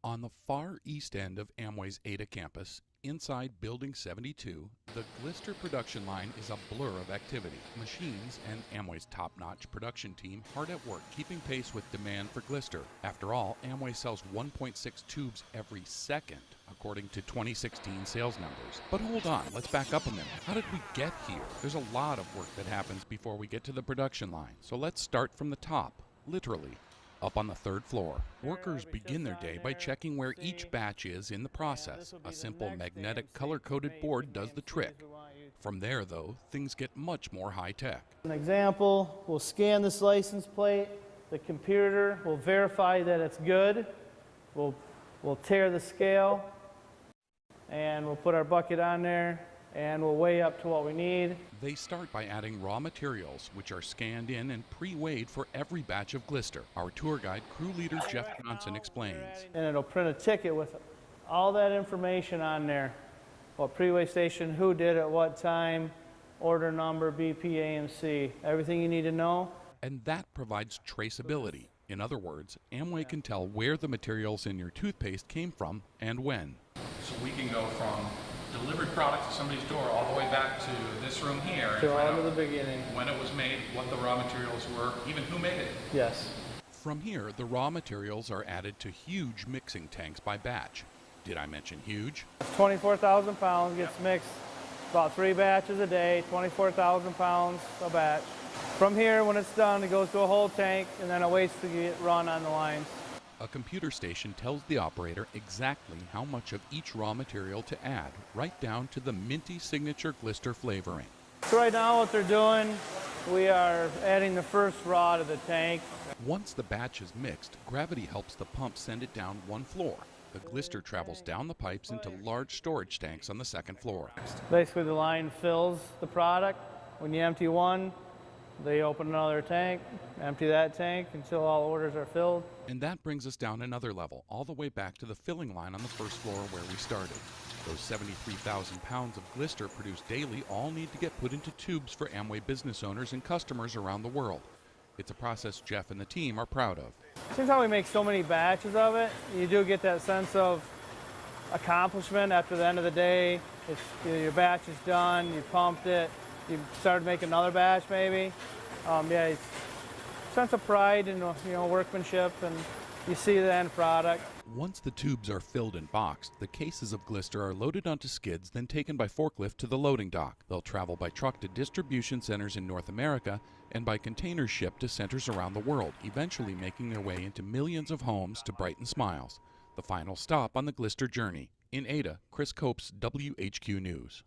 On the far east end of Amway's Ada campus, inside Building 72, the Glister production line is a blur of activity. Machines and Amway's top-notch production team hard at work keeping pace with demand for Glister. After all, Amway sells 1.6 tubes every second, according to 2016 sales numbers. But hold on, let's back up a minute. How did we get here? There's a lot of work that happens before we get to the production line. So let's start from the top, literally. Up on the third floor, workers begin their day by checking where each batch is in the process. A simple magnetic color-coded board does the trick. From there, though, things get much more high-tech. An example, we'll scan this license plate. The computer will verify that it's good. We'll tear the scale, and we'll put our bucket on there, and we'll weigh up to what we need. They start by adding raw materials, which are scanned in and pre-weighed for every batch of Glister. Our tour guide, crew leader Jeff Johnson, explains. And it'll print a ticket with all that information on there. What pre-weigh station, who did it, what time, order number, BP, AMC, everything you need to know. And that provides traceability. In other words, Amway can tell where the materials in your toothpaste came from and when. So we can go from delivered product to somebody's door all the way back to this room here. To all to the beginning. When it was made, what the raw materials were, even who made it. Yes. From here, the raw materials are added to huge mixing tanks by batch. Did I mention huge? 24,000 pounds gets mixed, about 3 batches a day, 24,000 pounds a batch. From here, when it's done, it goes to a whole tank, and then it waits to get run on the lines. A computer station tells the operator exactly how much of each raw material to add, right down to the minty signature Glister flavoring. So right now what they're doing, we are adding the first raw to the tank. Once the batch is mixed, gravity helps the pump send it down one floor. The Glister travels down the pipes into large storage tanks on the second floor. Basically the line fills the product. When you empty one, they open another tank, empty that tank until all orders are filled. And that brings us down another level, all the way back to the filling line on the first floor where we started. Those 73,000 pounds of Glister produced daily all need to get put into tubes for Amway business owners and customers around the world. It's a process Jeff and the team are proud of. Since how we make so many batches of it, you do get that sense of accomplishment after the end of the day. It's, your batch is done, you pumped it, you started making another batch maybe. Yeah, it's a sense of pride and workmanship, and you see the end product. Once the tubes are filled and boxed, the cases of Glister are loaded onto skids, then taken by forklift to the loading dock. They'll travel by truck to distribution centers in North America and by container ship to centers around the world, eventually making their way into millions of homes to brighten smiles. The final stop on the Glister journey. In Ada, Chris Copes, WHQ News.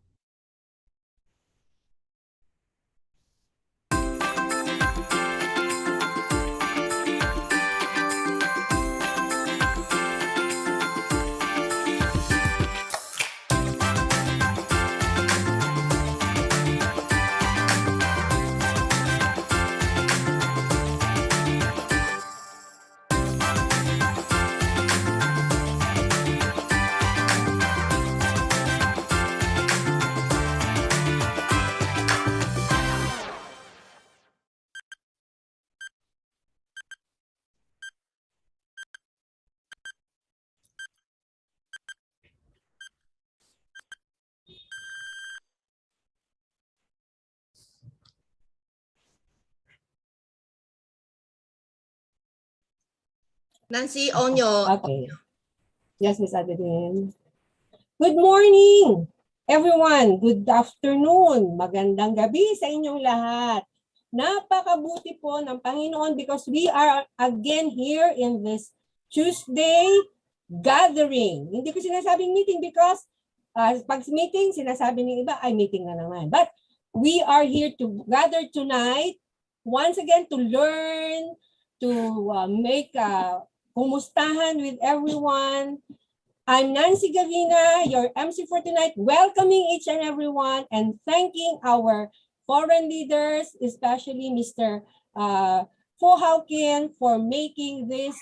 Nancy, on your... Okay. Yes, Miss Adeline. Good morning, everyone. Good afternoon. Magandang gabi sa inyong lahat. Napakabuti po ng Panginoon because we are again here in this Tuesday gathering. Hindi ko sinasabing meeting because pag meeting, sinasabi ng iba, ay meeting na naman. But we are here to gather tonight once again to learn, to make kumustahan with everyone. I'm Nancy Gavina, your MC for tonight, welcoming each and everyone and thanking our foreign leaders, especially Mr. Fohauken for making this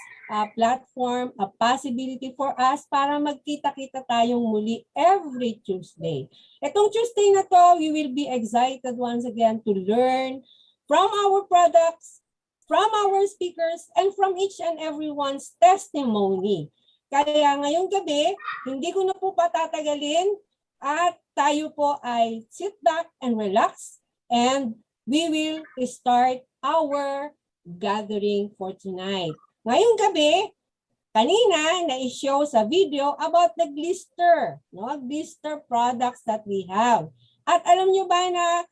platform a possibility for us para magkita-kita tayong muli every Tuesday. Itong Tuesday na to, we will be excited once again to learn from our products, from our speakers, and from each and everyone's testimony. Kaya ngayong gabi, hindi ko na po patatagalin at tayo po ay sit back and relax and we will start our gathering for tonight. Ngayong gabi, kanina na-show sa video about the glister, no? Glister products that we have. At alam nyo ba na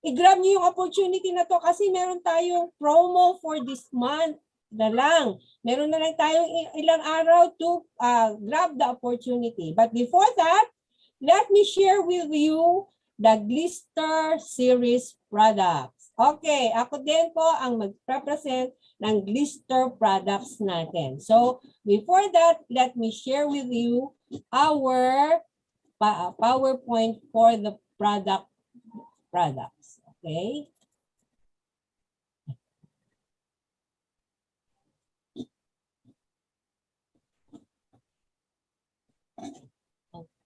i-grab nyo yung opportunity na to kasi meron tayong promo for this month na lang. Meron na lang tayong ilang araw to grab the opportunity. But before that, let me share with you the Glister series products. Okay, ako din po ang mag-represent ng Glister products natin. So, before that, let me share with you our PowerPoint for the products. Okay?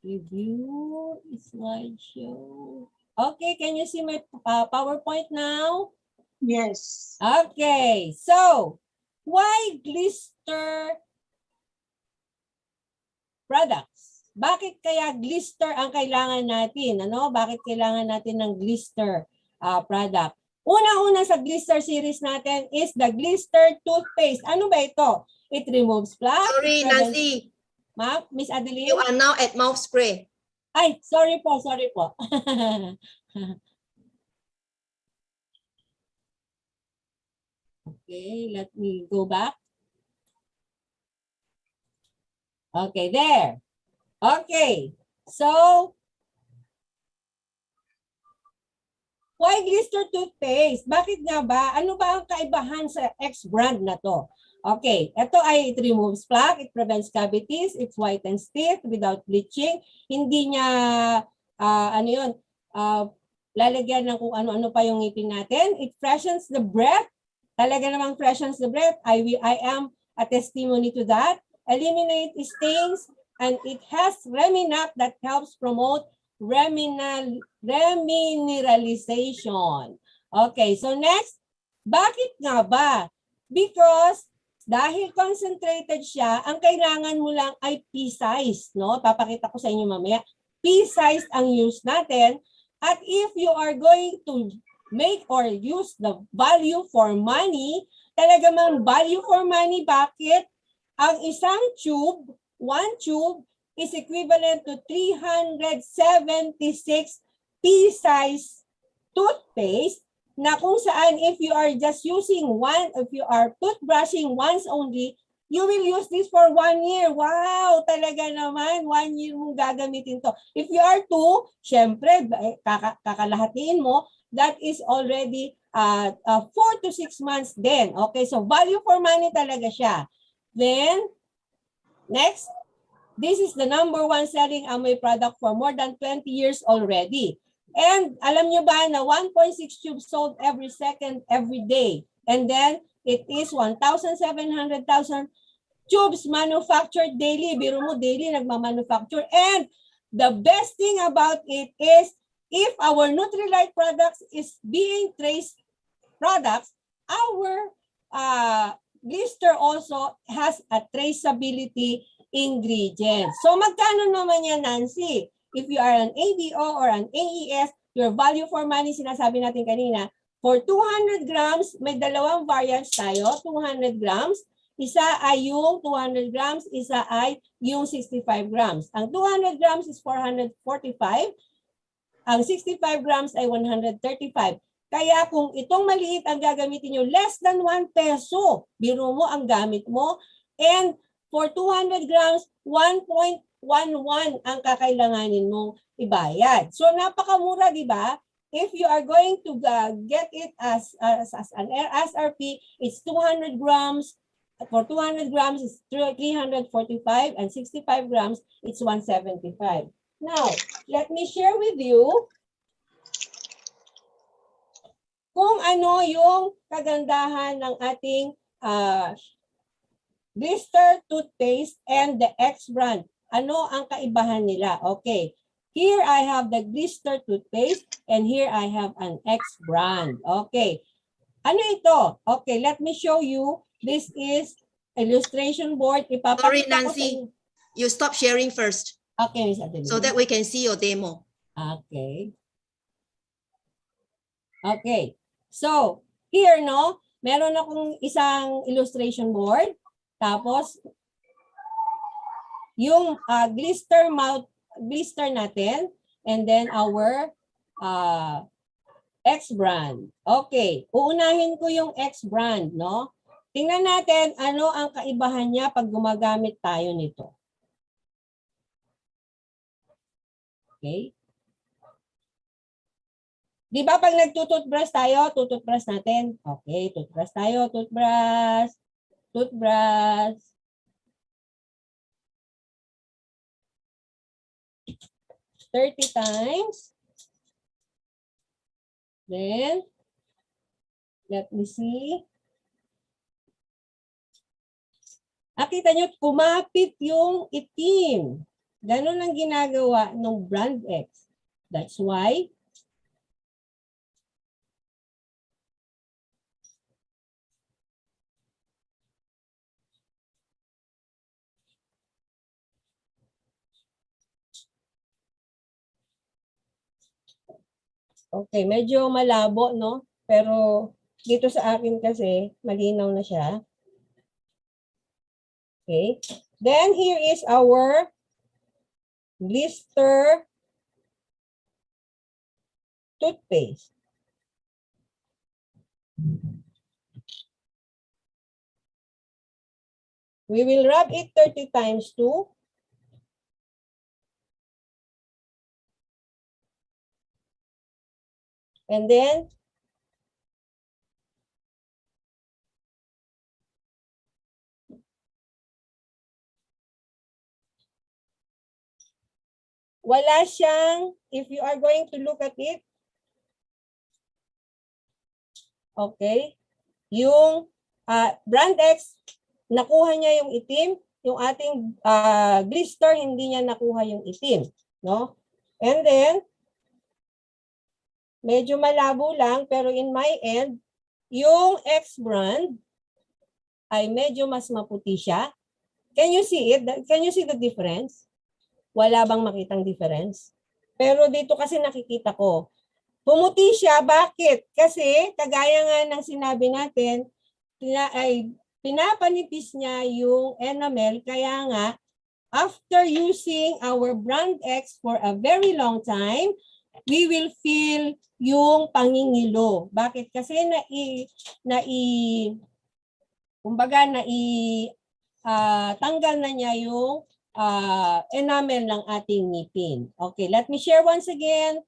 Review slideshow. Okay, can you see my PowerPoint now? Yes. Okay, so why Glister products? Bakit kaya Glister ang kailangan natin? Ano? Bakit kailangan natin ng Glister product? Una-una sa Glister series natin is the Glister toothpaste. Ano ba ito? It removes plaque. Sorry, Nancy. Ma'am, Miss Adeline? You are now at mouth spray. Ay, sorry po. Okay, let me go back. Okay, there. Okay, so why Glister toothpaste? Bakit nga ba? Ano ba ang kaibahan sa X brand na to? Okay, ito ay it removes plaque, it prevents cavities, it whitens teeth without bleaching. Hindi niya, lalagyan ng kung ano-ano pa yung ngipin natin. It freshens the breath. Talaga namang freshens the breath. I am a testimony to that. Eliminate stains, and it has Reminac that helps promote remineralization. Okay, so next, bakit nga ba? Because dahil concentrated siya, ang kailangan mo lang ay pea-sized, no? Papakita ko sa inyo mamaya. Pea-sized ang use natin. At if you are going to make or use the value for money, talaga mang value for money, bakit? Ang isang tube, one tube, is equivalent to 376 pea-sized toothpaste, na kung saan if you are just using one, if you are toothbrushing once only, you will use this for 1 year. Wow! Talaga naman, 1 year mong gagamitin to. If you are two, syempre, kakalahatiin mo, that is already 4 to 6 months din. Okay, so value for money talaga siya. Then, next, this is the #1 selling Amway product for more than 20 years already. And alam nyo ba na 1.6 tubes sold every second, every day. And then, it is 1,700,000 tubes manufactured daily. Biro mo, daily nagmamanufacture. And the best thing about it is, if our Nutrilite products is being traced products, our Glister also has a traceability ingredient. So, magkano naman yan, Nancy? If you are an ABO or an AES, your value for money, sinasabi natin kanina, for 200 grams, may dalawang variants tayo, 200 grams. Isa ay yung 200 grams, isa ay yung 65 grams. Ang 200 grams is 445, ang 65 grams ay 135. Kaya kung itong maliit ang gagamitin nyo, less than 1 peso, biro mo ang gamit mo. And for 200 grams, 1.11 ang kakailanganin mong ibayad. So napakamura, di ba? If you are going to get it as an SRP, it's 200 grams. For 200 grams, it's 345, and 65 grams, it's 175. Now, let me share with you kung ano yung kagandahan ng ating Glister toothpaste and the X brand. Ano ang kaibahan nila? Okay. Here I have the Glister toothpaste and here I have an X brand. Okay. Ano ito? Okay, let me show you. This is illustration board. Sorry, Nancy. you stop sharing first Okay, Miss Adeline. so that we can see your demo. Okay. Okay. So, here, no, meron akong isang illustration board. Tapos, yung blister natin, and then our X brand. Okay. Uunahin ko yung X brand, no? Tingnan natin ano ang kaibahan niya pag gumagamit tayo nito. Okay. Di ba pag nagtututbrush tayo, tututbrush natin? Okay, toothbrush tayo, toothbrush. 30 times. Then, let me see. Nakita nyo, kumapit yung itim. Ganun ang ginagawa ng brand X. That's why okay, medyo malabo, no? Pero dito sa akin kasi, malinaw na siya. Okay. Then here is our blister toothpaste. We will rub it 30 times too. And then, wala siyang, if you are going to look at it, okay, yung brand X, nakuha niya yung itim, yung ating blister, hindi niya nakuha yung itim, no? And then, medyo malabo lang, pero in my end, yung X brand ay medyo mas maputi siya. Can you see it? Can you see the difference? Wala bang makitang difference? Pero dito kasi nakikita ko, pumuti siya. Bakit? Kasi, kagaya nga ng sinabi natin, pinapanipis niya yung enamel, kaya nga, after using our brand X for a very long time, we will feel yung pangingilo. Bakit? Kasi tanggal na niya yung enamel ng ating ngipin. Okay, let me share once again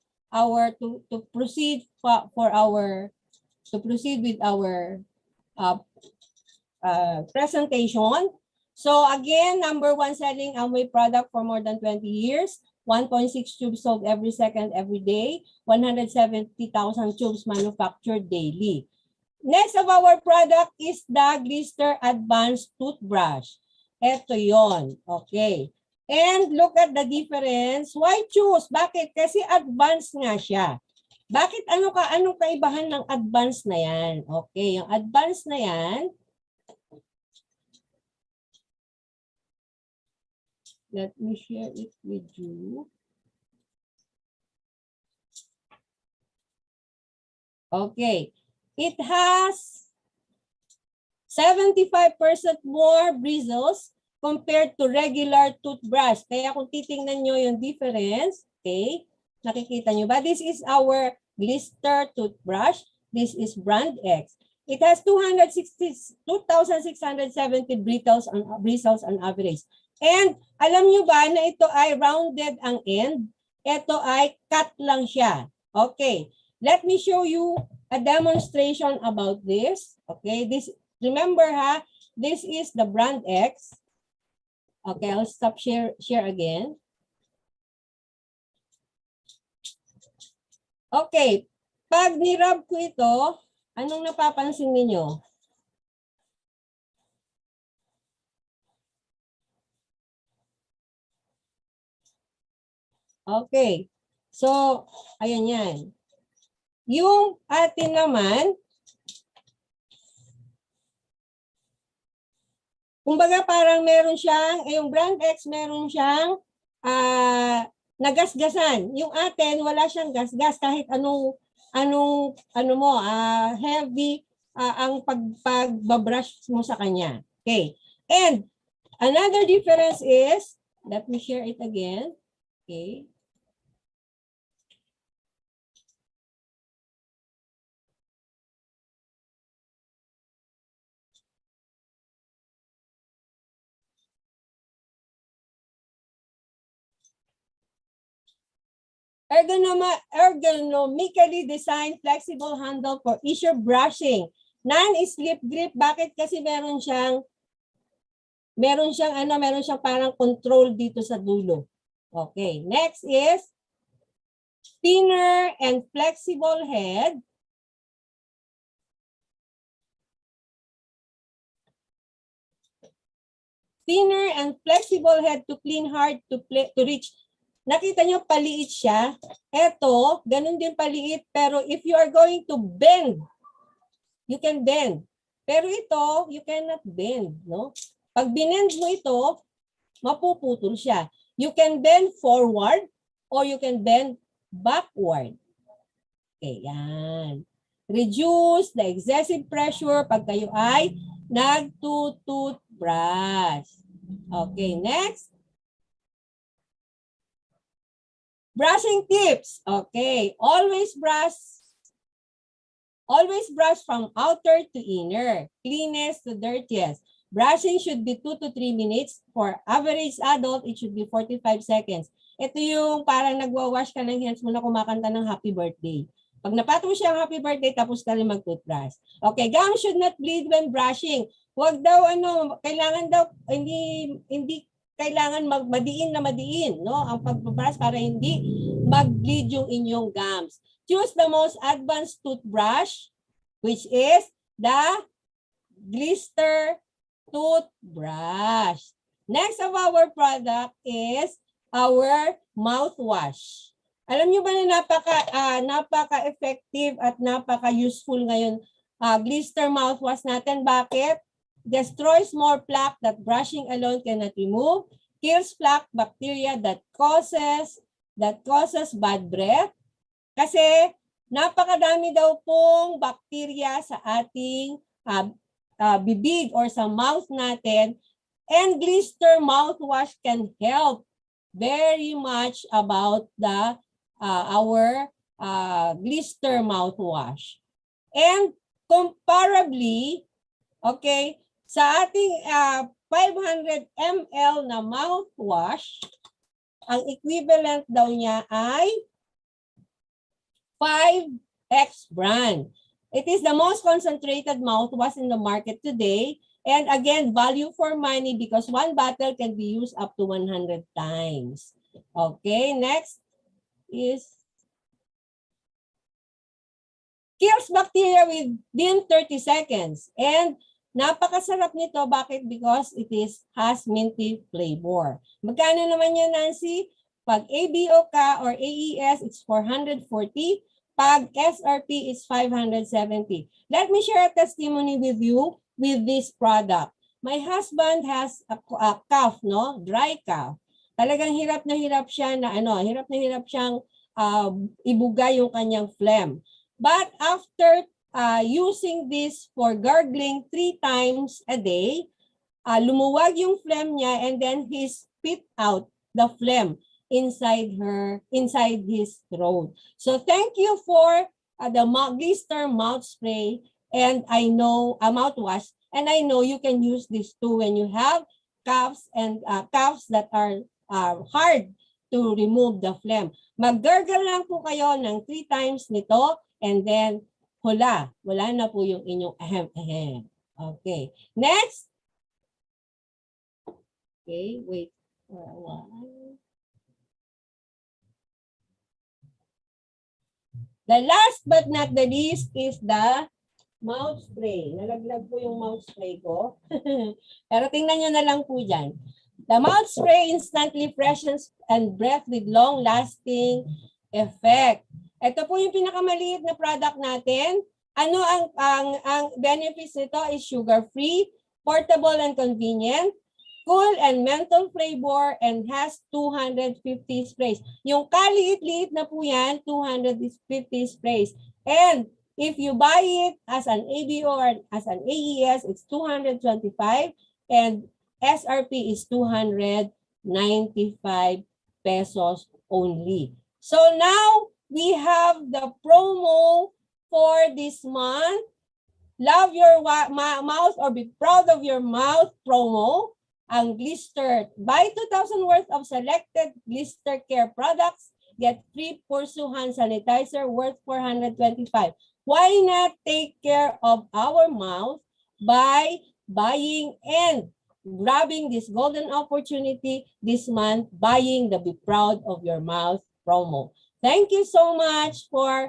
to proceed with our presentation. So again, number 1 selling Amway product for more than 20 years. 1.6 tubes sold every second, every day. 170,000 tubes manufactured daily. Next of our product is the Glister Advanced Toothbrush. Ito yon. Okay. And look at the difference. Why choose? Bakit? Kasi advanced nga siya. Bakit? Anong kaibahan ng advanced na yan? Okay. Yung advanced na yan, let me share it with you. Okay. It has 75% more bristles compared to regular toothbrush. Kaya kung titingnan nyo yung difference, okay, nakikita nyo ba? This is our Glister toothbrush. This is brand X. It has 2,670 bristles on average. And alam nyo ba na ito ay rounded ang end? Ito ay cut lang siya. Okay. Let me show you a demonstration about this. Okay. Remember ha, this is the brand X. Okay, I'll stop share again. Okay. Pag nirub ko ito, anong napapansin niyo? Okay. So, ayan yan. Yung atin naman, Kumbaga parang meron siyang, yung brand X meron siyang nagasgasan. Yung atin, wala siyang gasgas kahit anong heavy ang pagbabrush mo sa kanya. Okay. And another difference is, let me share it again. Okay. Ergonomically designed flexible handle for easier brushing. Non-slip grip. Bakit? Kasi meron siyang parang control dito sa dulo. Okay. Next is thinner and flexible head. Thinner and flexible head to clean hard to reach. Nakita nyo, paliit siya. Ito, ganun din paliit. Pero if you are going to bend, you can bend. Pero ito, you cannot bend. No? Pag binend mo ito, mapuputol siya. You can bend forward or you can bend backward. Okay, yan. Reduce the excessive pressure pag kayo ay nagtutoothbrush. Okay, next. Brushing tips. Okay. Always brush from outer to inner. Cleanest to dirtiest. Brushing should be 2 to 3 minutes. For average adult, it should be 45 seconds. Ito yung parang nagwawash ka ng hands mo na kumakanta ng happy birthday. Pag napatong siya ang happy birthday, tapos ka rin mag-toothbrush. Okay. Gums should not bleed when brushing. Huwag daw, kailangan daw, hindi kailangan madiin, no? Ang pagbabrush para hindi mag-bleed yung inyong gums. Choose the most advanced toothbrush, which is the Glister toothbrush. Next of our product is our mouthwash. Alam niyo ba na napaka-effective at napaka-useful ngayon Glister mouthwash natin? Bakit? Destroys more plaque that brushing alone cannot remove, kills plaque bacteria that causes bad breath. Kasi napakadami daw pong bacteria sa ating bibig or sa mouth natin, and Glister mouthwash can help very much about our Glister mouthwash. And comparably, okay, sa ating 500 ml na mouthwash, ang equivalent daw niya ay 5X brand. It is the most concentrated mouthwash in the market today. And again, value for money because one bottle can be used up to 100 times. Okay, next is kills bacteria within 30 seconds. And napakasarap nito. Bakit? Because it has minty flavor. Magkano naman yan, Nancy? Pag ABO ka or AES, it's 440. Pag SRP, it's 570. Let me share a testimony with you with this product. My husband has a cough, no? Dry cough. Talagang hirap na hirap siya na hirap siyang ibuga yung kanyang phlegm. But after using this for gargling 3 times a day, lumuwag yung phlegm niya and then he spit out the phlegm inside his throat. So thank you for the Glister mouth spray and I know mouthwash, and I know you can use this too when you have coughs and coughs that are hard to remove the phlegm. Mag-gargle lang po kayo ng 3 times nito and then wala na po yung inyong ahem. Okay. Next. Okay, wait for a while. The last but not the least is the mouth spray. Nalaglag po yung mouth spray ko. Pero tingnan nyo na lang po dyan. The mouth spray instantly freshens and breath with long-lasting effect. Ito po yung pinakamaliit na product natin. Ano ang benefits nito is sugar-free, portable and convenient, cool and menthol flavor, and has 250 sprays. Yung kaliit-liit na po yan, 250 sprays. And if you buy it as an ABO or as an AES, it's 225 and SRP is 295 pesos only. So now we have the promo for this month. Love your mouth or be proud of your mouth promo. Ang Glister. Buy 2,000 worth of selected Glister Care products. Get free Pursu hand sanitizer worth 425. Why not take care of our mouth by buying and grabbing this golden opportunity this month, buying the Be Proud of Your Mouth promo. Thank you so much for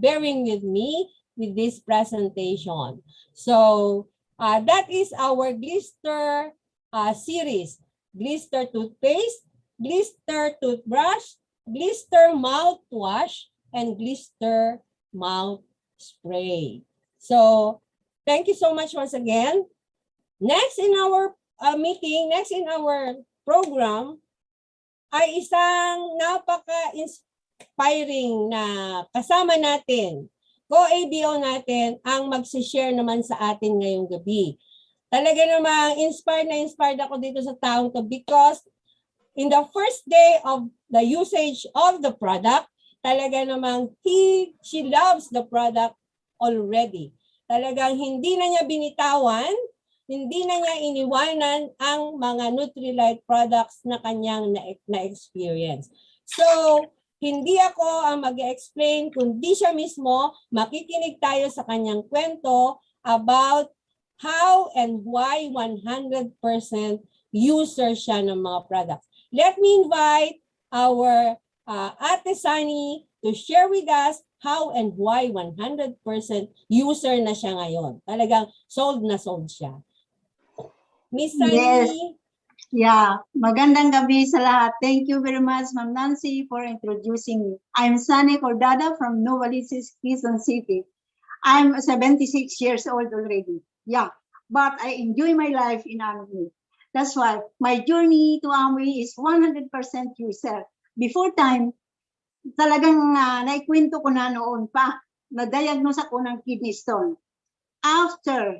bearing with me with this presentation. So that is our Glister series. Glister toothpaste, Glister toothbrush, Glister mouthwash, and Glister mouth spray. So thank you so much once again. Next in our meeting, next in our program, ay isang napaka-inspiring na kasama natin, co-ABO natin, ang mag-share naman sa atin ngayong gabi. Talaga namang inspired ako dito sa taong to because in the first day of the usage of the product, talaga namang she loves the product already. Talagang hindi na niya binitawan, hindi na niya iniwanan ang mga Nutrilite products na kanyang na-experience. So, hindi ako ang mag-explain, kundi siya mismo, makikinig tayo sa kanyang kwento about how and why 100% user siya ng mga products. Let me invite our Ate Sunny to share with us how and why 100% user na siya ngayon. Talagang sold na sold siya. Miss Sunny. Yes. Yeah, magandang gabi sa lahat. Thank you very much, Ma'am Nancy, for introducing me. I'm Sunny Cordada from Novaliches, Quezon City. I'm 76 years old already. Yeah, but I enjoy my life in Amway. That's why my journey to Amway is 100% user. Before time, talagang naikwento ko na noon pa, na-diagnose ako ng kidney stone. After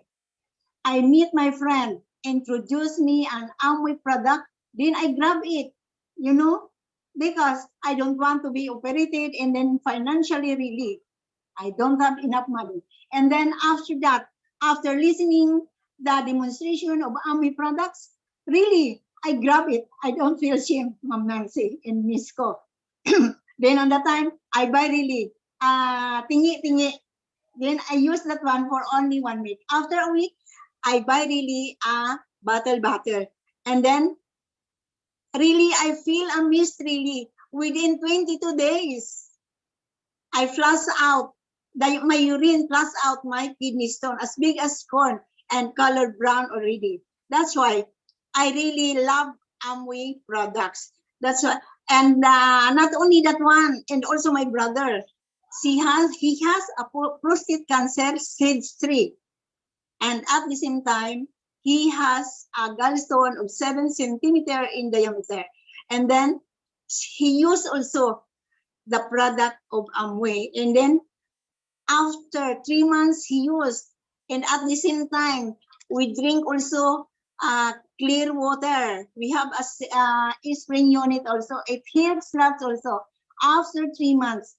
I meet my friend, introduce me an Amway product, then I grab it, you know, because I don't want to be operated and then financially relieved. I don't have enough money. And then after that, after listening the demonstration of Amway products, really, I grab it. I don't feel shame, Ma'am Nancy and Miss Ko. Then on the time, I buy really, tingi. Then I use that one for only 1 week. After a week, I buy really a bottle. And then really I feel amazed really. Within 22 days, I flush out, my urine flush out my kidney stone as big as corn and colored brown already. That's why I really love Amway products. That's why, and not only that one, and also my brother, he has a prostate cancer stage 3. And at the same time, he has a gallstone of 7 centimeters in diameter. And then he used also the product of Amway. And then after 3 months, he used. And at the same time, we drink also clear water. We have a spring unit also. It helps lots also. After 3 months,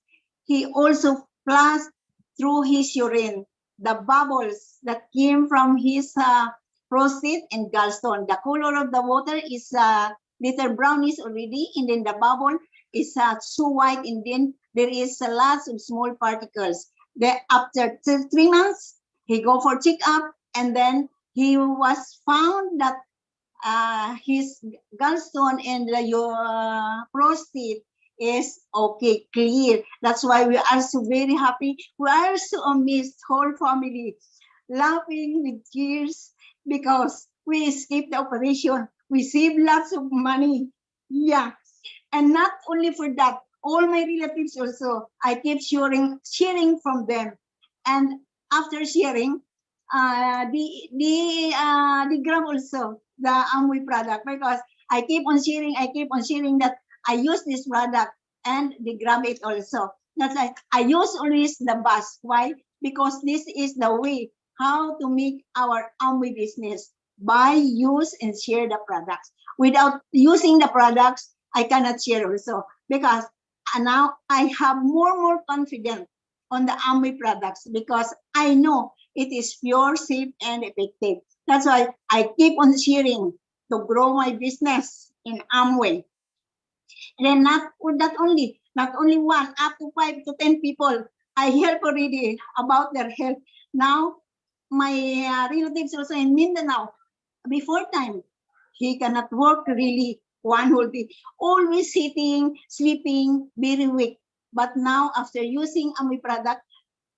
he also flushed through his urine the bubbles that came from his prostate and gallstone. The color of the water is little brownish already, and then the bubble is so white, and then there is lots of small particles. Then after 3 months, he go for checkup, and then he was found that his gallstone and your prostate is okay, clear. That's why we are so very happy. We are so amazed, whole family, laughing with tears because we escaped the operation. We saved lots of money. Yeah. And not only for that, all my relatives also, I keep sharing from them. And after sharing, the Grab also, the Amway product, because I keep on sharing that I use this product and the Grab it also. That's like I use always the bus. Why? Because this is the way how to make our Amway business. Buy, use, and share the products. Without using the products, I cannot share also, because now I have more confidence on the Amway products, because I know it is pure, safe, and effective. That's why I keep on sharing to grow my business in Amway. And then not only one, up to 5 to 10 people I help already about their health. Now my relatives also in Mindanao, before time, he cannot work really one whole day, always sitting, sleeping, very weak. But now after using Amway product,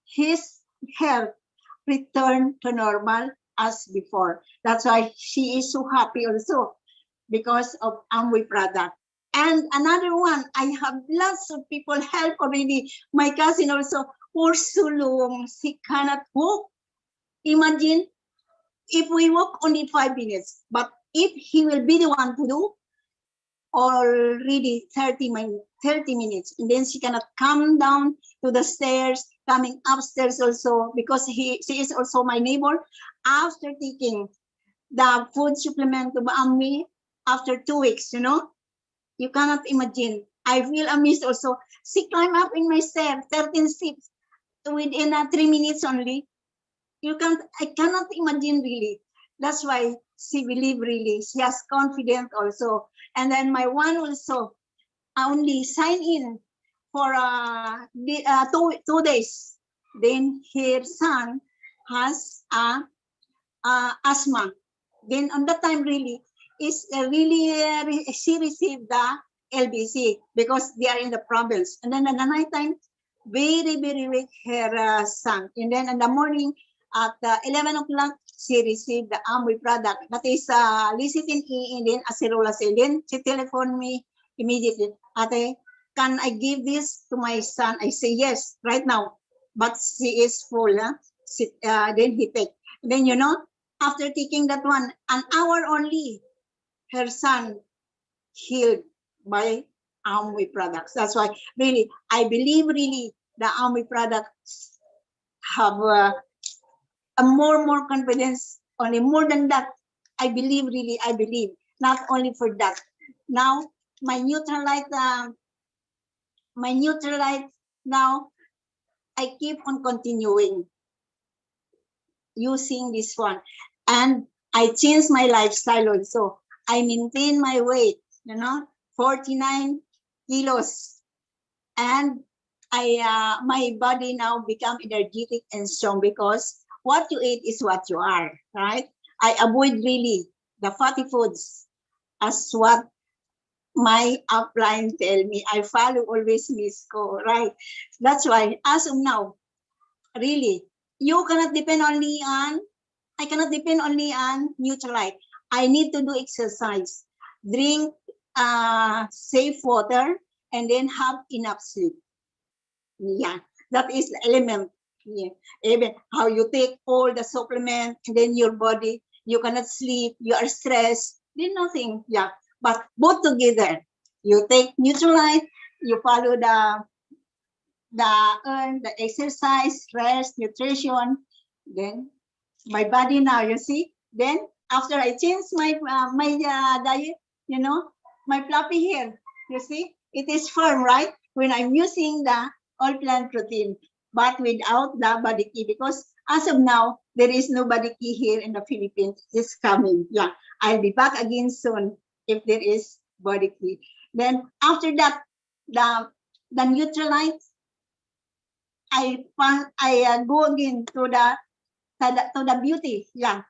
his health returned to normal as before. That's why she is so happy also, because of Amway product. And another one, I have lots of people help already. My cousin also, for so long, she cannot walk. Imagine if we walk only 5 minutes, but if he will be the one to do already 30 minutes, and then she cannot come down to the stairs, coming upstairs also, because she is also my neighbor. After taking the food supplement of Amway, after 2 weeks, you cannot imagine. I feel amazed also. She climbed up in my stair, 13 steps, within 3 minutes only. I cannot imagine really. That's why she believe really. She has confidence also. And then my one also only sign in for 2 days. Then her son has asthma. Then on that time really, she received the LBC, because they are in the province. And then at the night time, very weak, her son. And then in the morning, at 11 o'clock, she received the Amway product. That is lecithin E and then acetylcholine. Then she telephoned me immediately. Ate, can I give this to my son? I say yes, right now. But she is full. Then he take. Then after taking that one, an hour only, her son healed by Amway products. That's why really, I believe really the Amway products have a more confidence. Only more than that, I believe not only for that. Now my Neutralite now, I keep on continuing using this one, and I changed my lifestyle also. I maintain my weight, 49 kilos, and my body now become energetic and strong, because what you eat is what you are, right? I avoid really the fatty foods, as what my upline tell me. I follow always Miss Co, right? That's why as of now, really, I cannot depend only on Neutralite. I need to do exercise, drink safe water, and then have enough sleep. Yeah, that is the element. Yeah. Even how you take all the supplement, and then your body, you cannot sleep, you are stressed, then nothing. Yeah, but both together, you take Neutralite, you follow the exercise, rest, nutrition, then my body now, you see. Then after I change my diet, my fluffy hair, you see, it is firm, right? When I'm using the all plant protein, but without the body key, because as of now, there is no body key here in the Philippines. It's coming. Yeah, I'll be back again soon if there is body key. Then after that, the Neutralite, I go again to the beauty. Yeah,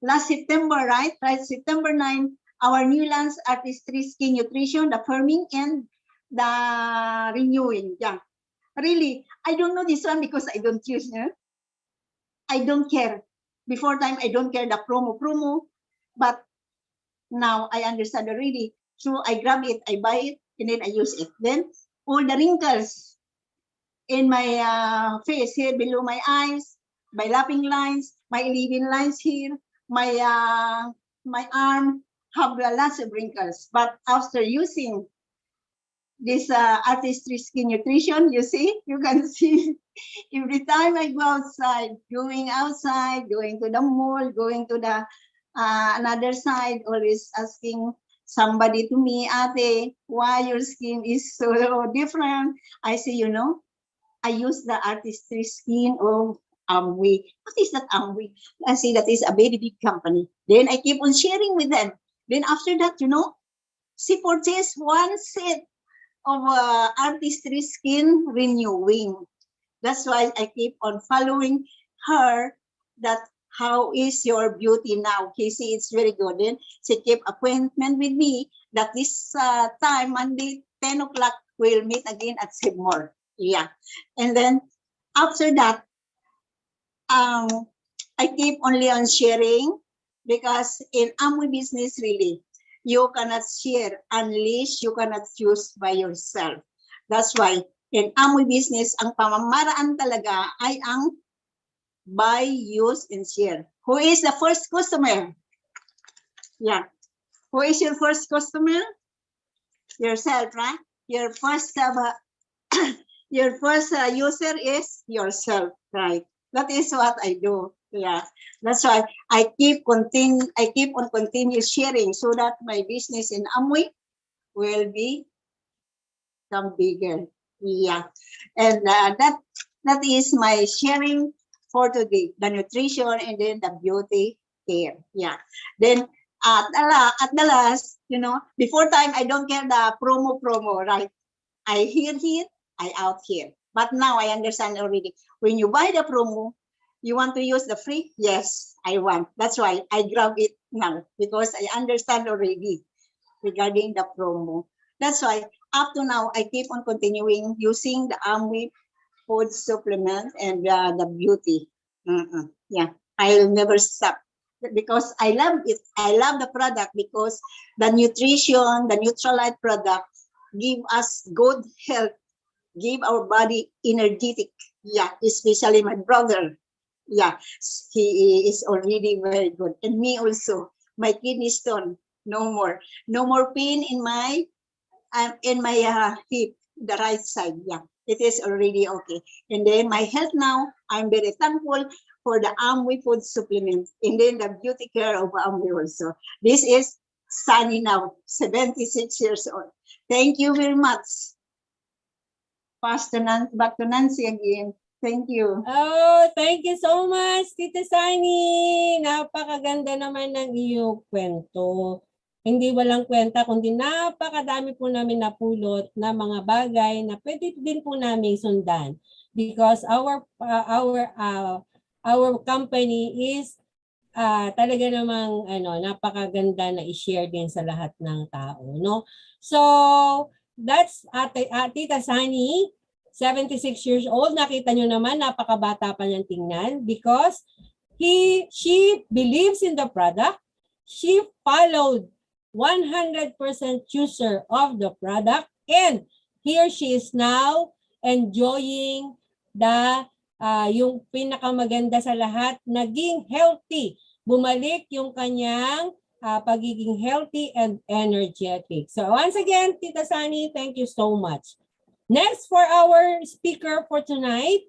last September, right? September 9, our new launch Artistry Skin Nutrition, the firming and the renewing. Yeah, really, I don't know this one because I don't use it. I don't care. Before time, I don't care the promo, but now I understand already. So I grab it, I buy it, and then I use it. Then all the wrinkles in my face here below my eyes, my lapping lines, my 11 lines here, my arm have lots of wrinkles. But after using this artistry skin nutrition, you see, you can see every time I go outside, going to the mall, going to the another side, always asking somebody to me, Ate, why your skin is so different? I say, you know, I use the artistry skin of Amway. What is that Amway? I say that is a very big company. Then I keep on sharing with them. Then after that, you know, she purchased one set of artistry skin renewing. That's why I keep on following her, that how is your beauty now? Casey, it's very good. Then she kept appointment with me that this time, Monday, 10 o'clock, we'll meet again at Seymour. Yeah. And then after that, I keep only on sharing, because in Amway business, really, you cannot share unless you cannot use by yourself. That's why in Amway business, ang pamamaraan talaga ay ang buy, use, and share. Who is the first customer? Yeah. Who is your first customer? Yourself, right? Your first user is yourself, right? That is what I do. Yeah, that's why I keep on continue sharing, so that my business in Amway will become bigger. Yeah, and that is my sharing for today, the nutrition and then the beauty care. Yeah, then at the last, you know, before time I don't care the promo, right? I here, I out here. But now I understand already. When you buy the promo, you want to use the free? Yes, I want. That's why I grab it now, because I understand already regarding the promo. That's why up to now, I keep on continuing using the Amway food supplement and the beauty. Yeah, I'll never stop, because I love it. I love the product, because the nutrition, the Neutralite product give us good health, give our body energetic. Yeah, especially my brother. Yeah, he is already very good. And me also, my kidney stone, no more. No more pain in my hip, the right side. Yeah, it is already okay. And then my health now, I'm very thankful for the Amway food supplement. And then the beauty care of Amway also. This is Sunny now, 76 years old. Thank you very much. Back to Nancy again. Thank you. Oh, thank you so much, Tita Sunny. Napakaganda naman ng iyong kwento. Hindi walang kwenta, kundi napakadami po namin napulot na mga bagay na pwede din po namin sundan. Because our company is talaga namang napakaganda na i-share din sa lahat ng tao, no? So, that's Tita Sunny, 76 years old. Nakita nyo naman, napakabata pa niyang tingnan, because she believes in the product. She followed 100% user of the product, and here she is now enjoying the yung pinakamaganda sa lahat, naging healthy. Bumalik yung kanyang pagiging healthy and energetic. So once again, Tita Sunny, thank you so much. Next, for our speaker for tonight,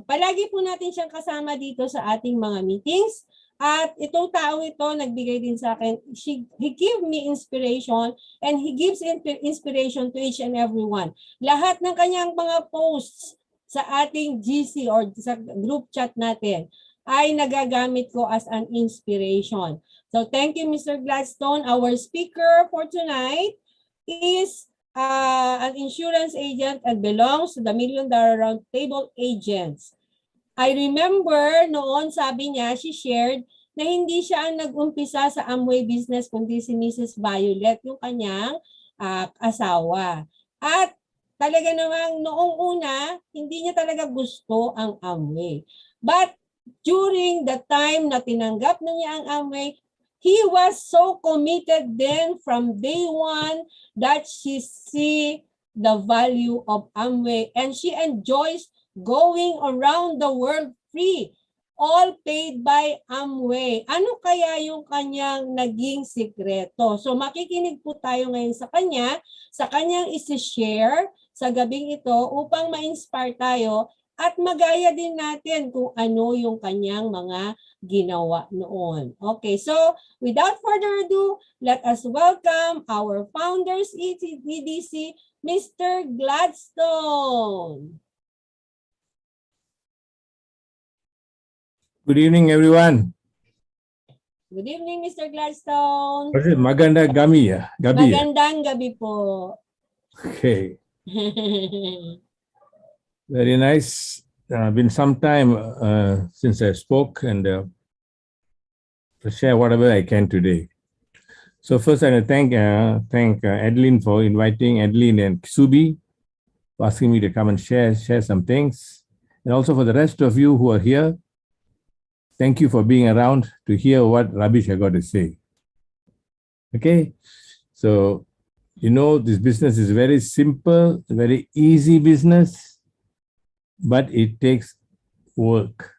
palagi po natin siyang kasama dito sa ating mga meetings. At itong tao ito, nagbigay din sa akin, he gave me inspiration, and he gives inspiration to each and every one. Lahat ng kanyang mga posts sa ating GC or sa group chat natin ay nagagamit ko as an inspiration. So thank you, Mr. Gladstone. Our speaker for tonight is an insurance agent and belongs to the $1 Million Round Table Agents. I remember noon, sabi niya, she shared na hindi siya ang nag-umpisa sa Amway business, kundi si Mrs. Violet, yung kanyang asawa. At talaga namang noong una, hindi niya talaga gusto ang Amway. But during the time na tinanggap na niya ang Amway, he was so committed then from day one that she see the value of Amway, and she enjoys going around the world free. All paid by Amway. Ano kaya yung kanyang naging sikreto? So makikinig po tayo ngayon sa kanyang isi-share sa gabing ito upang ma-inspire tayo at magaya din natin kung ano yung kanyang mga ginawa noon. Okay, so without further ado, let us welcome our founders EDC, Mr. Gladstone. Good evening, everyone. Good evening, Mr. Gladstone. What is it? Maganda Gabi. Gabi. Magandang gabi po. Okay. Very nice. Been some time since I spoke and to share whatever I can today. So first, I want to thank Adeline for inviting Adeline and Subi for asking me to come and share some things, and also for the rest of you who are here. Thank you for being around to hear what Rabish I got to say. Okay, so you know this business is very simple, very easy business, but it takes work.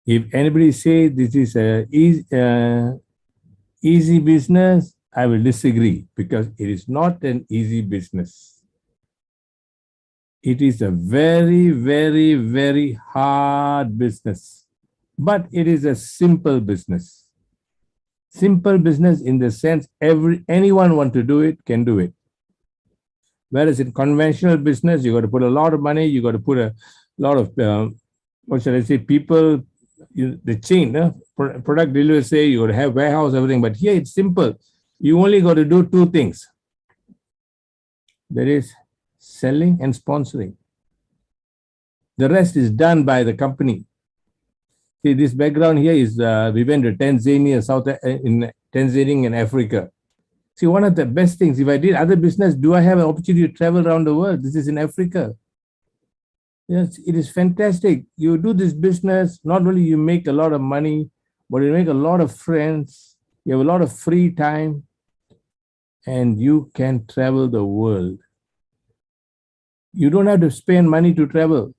If anybody say this is a easy business, I will disagree because it is not an easy business. It is a very, very, very hard business. But it is a simple business. Simple business in the sense anyone want to do it can do it. Whereas in conventional business, you got to put a lot of money, you got to put a lot of, what shall I say, people, the chain, product delivery, say you got to have warehouse, everything. But here it's simple. You only got to do two things. That is selling and sponsoring. The rest is done by the company. See, this background here is we went to Tanzania, in Tanzania and Africa. See, one of the best things, if I did other business, do I have an opportunity to travel around the world? This is in Africa. Yes, it is fantastic. You do this business, not only you make a lot of money, but you make a lot of friends, you have a lot of free time, and you can travel the world. You don't have to spend money to travel.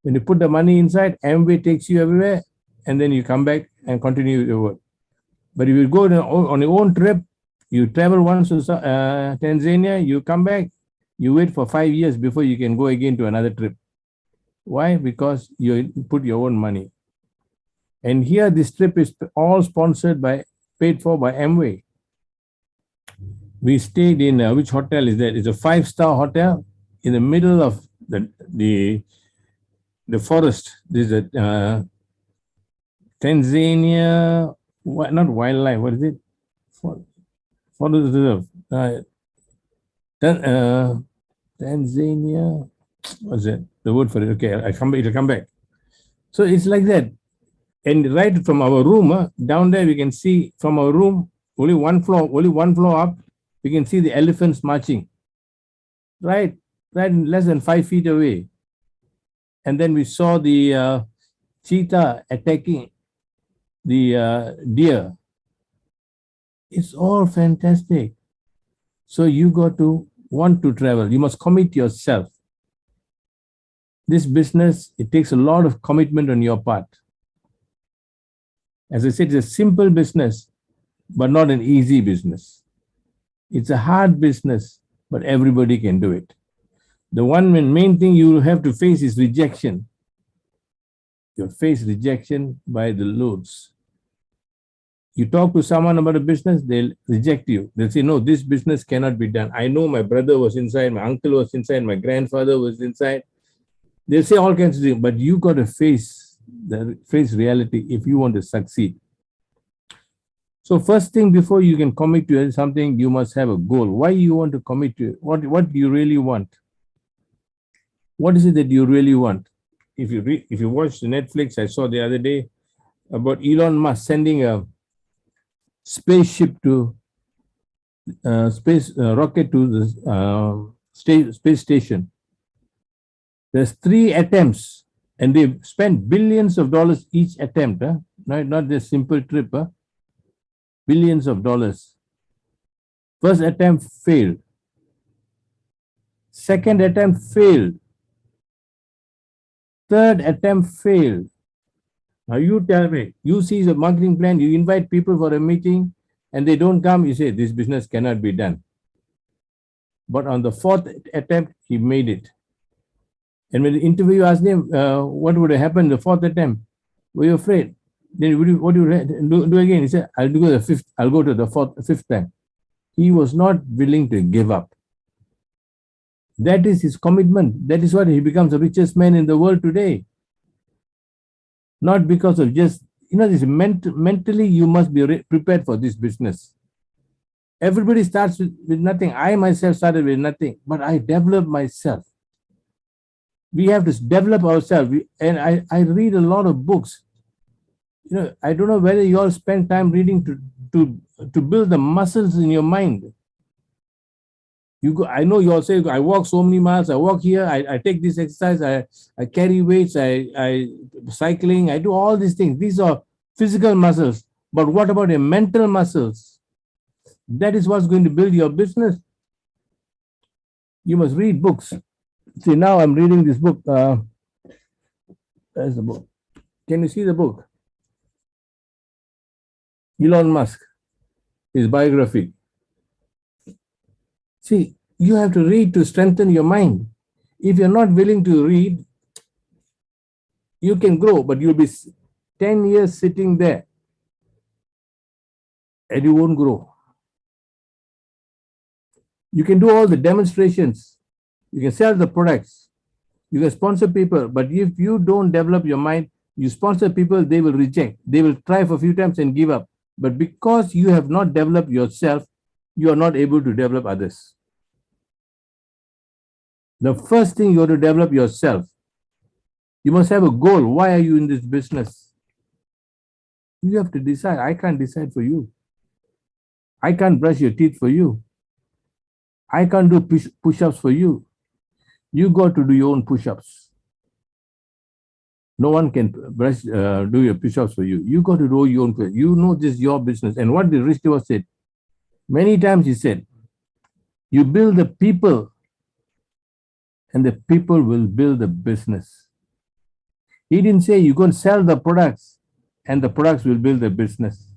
When you put the money inside, Amway takes you everywhere, and then you come back and continue your work. But if you go on your own trip, you travel once to Tanzania, you come back, you wait for 5 years before you can go again to another trip. Why? Because you put your own money. And here, this trip is all paid for by Amway. We stayed in, which hotel is that? It's a 5-star hotel in the middle of the forest. This is a Tanzania, not wildlife, what is it? Forest reserve. Tanzania, what's it? The word for it. Okay, it'll come back. So it's like that. And right from our room, down there we can see from our room, only one floor up, we can see the elephants marching. Right less than 5 feet away. And then we saw the cheetah attacking the deer. It's all fantastic. So you got to want to travel. You must commit yourself. This business, it takes a lot of commitment on your part. As I said, it's a simple business, but not an easy business. It's a hard business, but everybody can do it. The one main thing you have to face is rejection. You'll face rejection by the loads. You talk to someone about a business, they'll reject you. They'll say, no, this business cannot be done. I know my brother was inside, my uncle was inside, my grandfather was inside. They'll say all kinds of things, but you got to face reality if you want to succeed. So first thing, before you can commit to something, you must have a goal. Why you want to commit to it? What do you really want? What is it that you really want? If you watch the Netflix, I saw the other day about Elon Musk sending a spaceship to rocket to the space station. There's 3 attempts, and they've spent billions of dollars each attempt. Not this simple trip. Billions of dollars. First attempt failed. Second attempt failed. third attempt failed. Now you tell me, you see the marketing plan, you invite people for a meeting and they don't come, you say this business cannot be done. But on the fourth attempt, he made it. And when the interviewer asked him, what would have happened the fourth attempt? Were you afraid? Then what do you do again? He said, I'll go to the fifth, I'll go to the fifth time. He was not willing to give up. That is his commitment. That is why he becomes the richest man in the world today. Not because of just, this mentally you must be prepared for this business. Everybody starts with nothing. I myself started with nothing, but I developed myself. We have to develop ourselves. And I read a lot of books. I don't know whether you all spend time reading to build the muscles in your mind. I know you all say, I walk so many miles, I walk here, I take this exercise, I carry weights, I cycling, I do all these things. These are physical muscles. But what about your mental muscles? That is what's going to build your business. You must read books. See, now I'm reading this book. There's the book. Can you see the book? Elon Musk, his biography. See, you have to read to strengthen your mind. If you're not willing to read, you can grow, but you'll be 10 years sitting there and you won't grow. You can do all the demonstrations. You can sell the products. You can sponsor people, but if you don't develop your mind, you sponsor people, they will reject. They will try for a few times and give up. But because you have not developed yourself, you are not able to develop others. The first thing you have to develop yourself. You must have a goal. Why are you in this business? You have to decide. I can't decide for you. I can't brush your teeth for you. I can't do push-ups for you. You got to do your own push-ups. No one can do your push-ups for you. You got to do your own push-ups. You know this is your business. And what the Rich Devas said, many times he said, you build the people and the people will build the business. He didn't say you're going to sell the products and the products will build the business.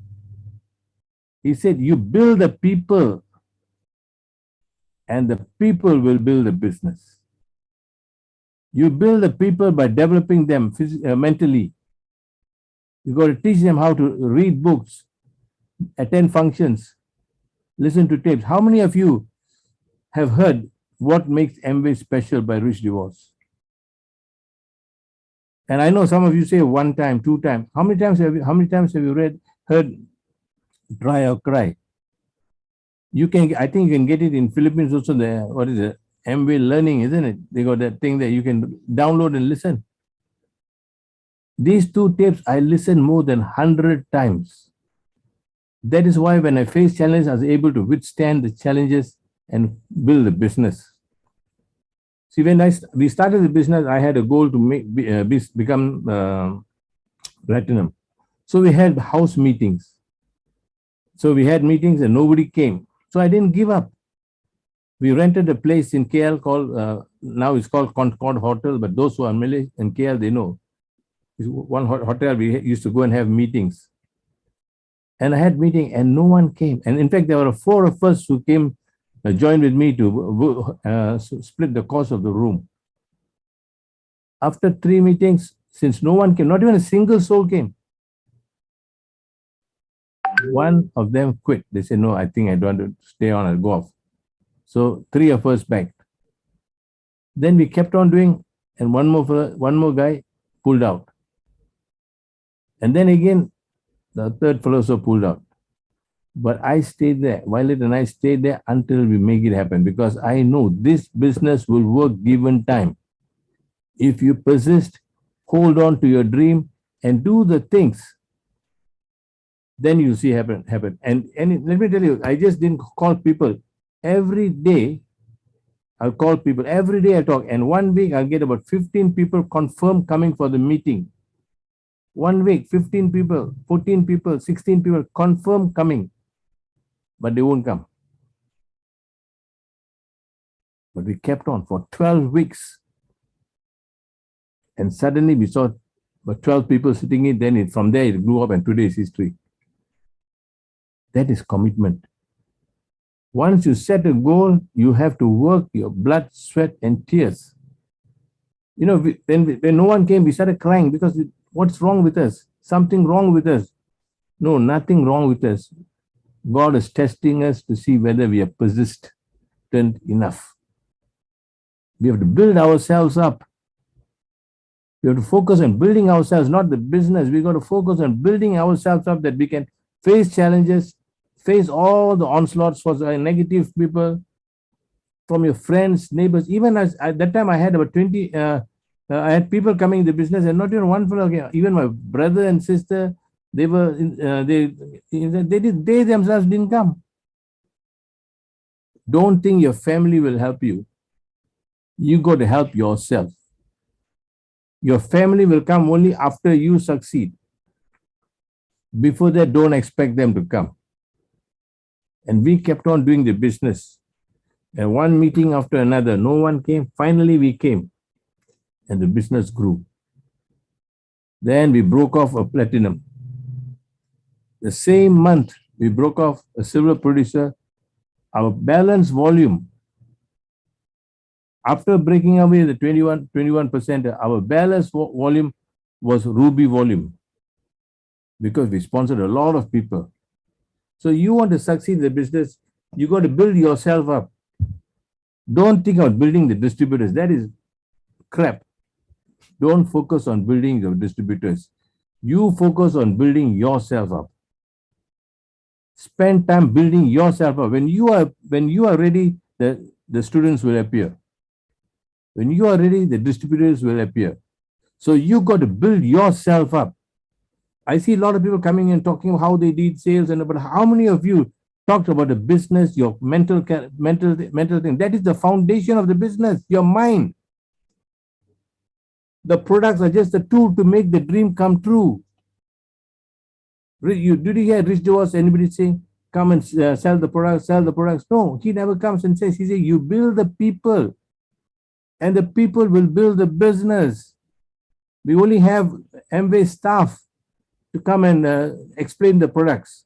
He said you build the people and the people will build the business. You build the people by developing them mentally. You got to teach them how to read books, attend functions, listen to tapes. How many of you have heard What Makes Amway Special by Rich Devas? And I know some of you say one time, two times. How many times have you heard Try or Cry? I think you can get it in Philippines also. What is it? Amway Learning, isn't it? They got that thing that you can download and listen. These two tapes, I listened more than 100 times. That is why when I faced challenges, I was able to withstand the challenges and build a business. See, when we started the business, I had a goal to become platinum. So we had house meetings. So we had meetings and nobody came. So I didn't give up. We rented a place in KL called, now it's called Concord Hotel, but those who are Malay in KL, they know. It's one hotel we used to go and have meetings. And I had meeting and no one came. And in fact, there were 4 of us who came, joined with me to split the cost of the room. After 3 meetings, since no one came, not even a single soul came, one of them quit. They said, no, I think I don't want to stay on, I'll go off. So 3 of us back. Then we kept on doing, and one more guy pulled out. And then again, the third fellow also pulled out. But I stayed there. Violet and I stayed there until we make it happen, because I know this business will work given time. If you persist, hold on to your dream and do the things, then you see happen. And let me tell you, I just didn't call people. Every day, I'll call people. Every day I talk. And 1 week, I'll get about 15 people confirmed coming for the meeting. 1 week, 15 people, 14 people, 16 people confirmed coming. But they won't come. But we kept on for 12 weeks. And suddenly we saw 12 people sitting in, then from there it grew up and today is history. That is commitment. Once you set a goal, you have to work your blood, sweat, and tears. You know, when no one came, we started crying because what's wrong with us? Something wrong with us. No, nothing wrong with us. God is testing us to see whether we are persistent enough. We have to build ourselves up. We have to focus on building ourselves, not the business. We've got to focus on building ourselves up that we can face challenges, face all the onslaughts for negative people, from your friends, neighbors. Even as at that time, I had about 20, I had people coming in the business, and not even one fellow, even my brother and sister, they themselves didn't come. Don't think your family will help you. You got to help yourself. Your family will come only after you succeed. Before that, don't expect them to come. And we kept on doing the business. And one meeting after another, no one came. Finally, we came. And the business grew. Then we broke off a platinum. The same month, we broke off a silver producer. Our balance volume, after breaking away the 21%, our balance volume was ruby volume because we sponsored a lot of people. So you want to succeed in the business, you got to build yourself up. Don't think about building the distributors. That is crap. Don't focus on building the distributors. You focus on building yourself up. Spend time building yourself up. When you are ready, the students will appear. When you are ready, the distributors will appear. So you got to build yourself up. I see a lot of people coming and talking about how they did sales, but how many of you talked about the business, your mental thing? That is the foundation of the business, your mind. The products are just a tool to make the dream come true. Did you hear Rich DeVos, anybody saying, come and sell the products, sell the products? No, he never comes and says, he says, you build the people and the people will build the business. We only have Amway staff to come and explain the products.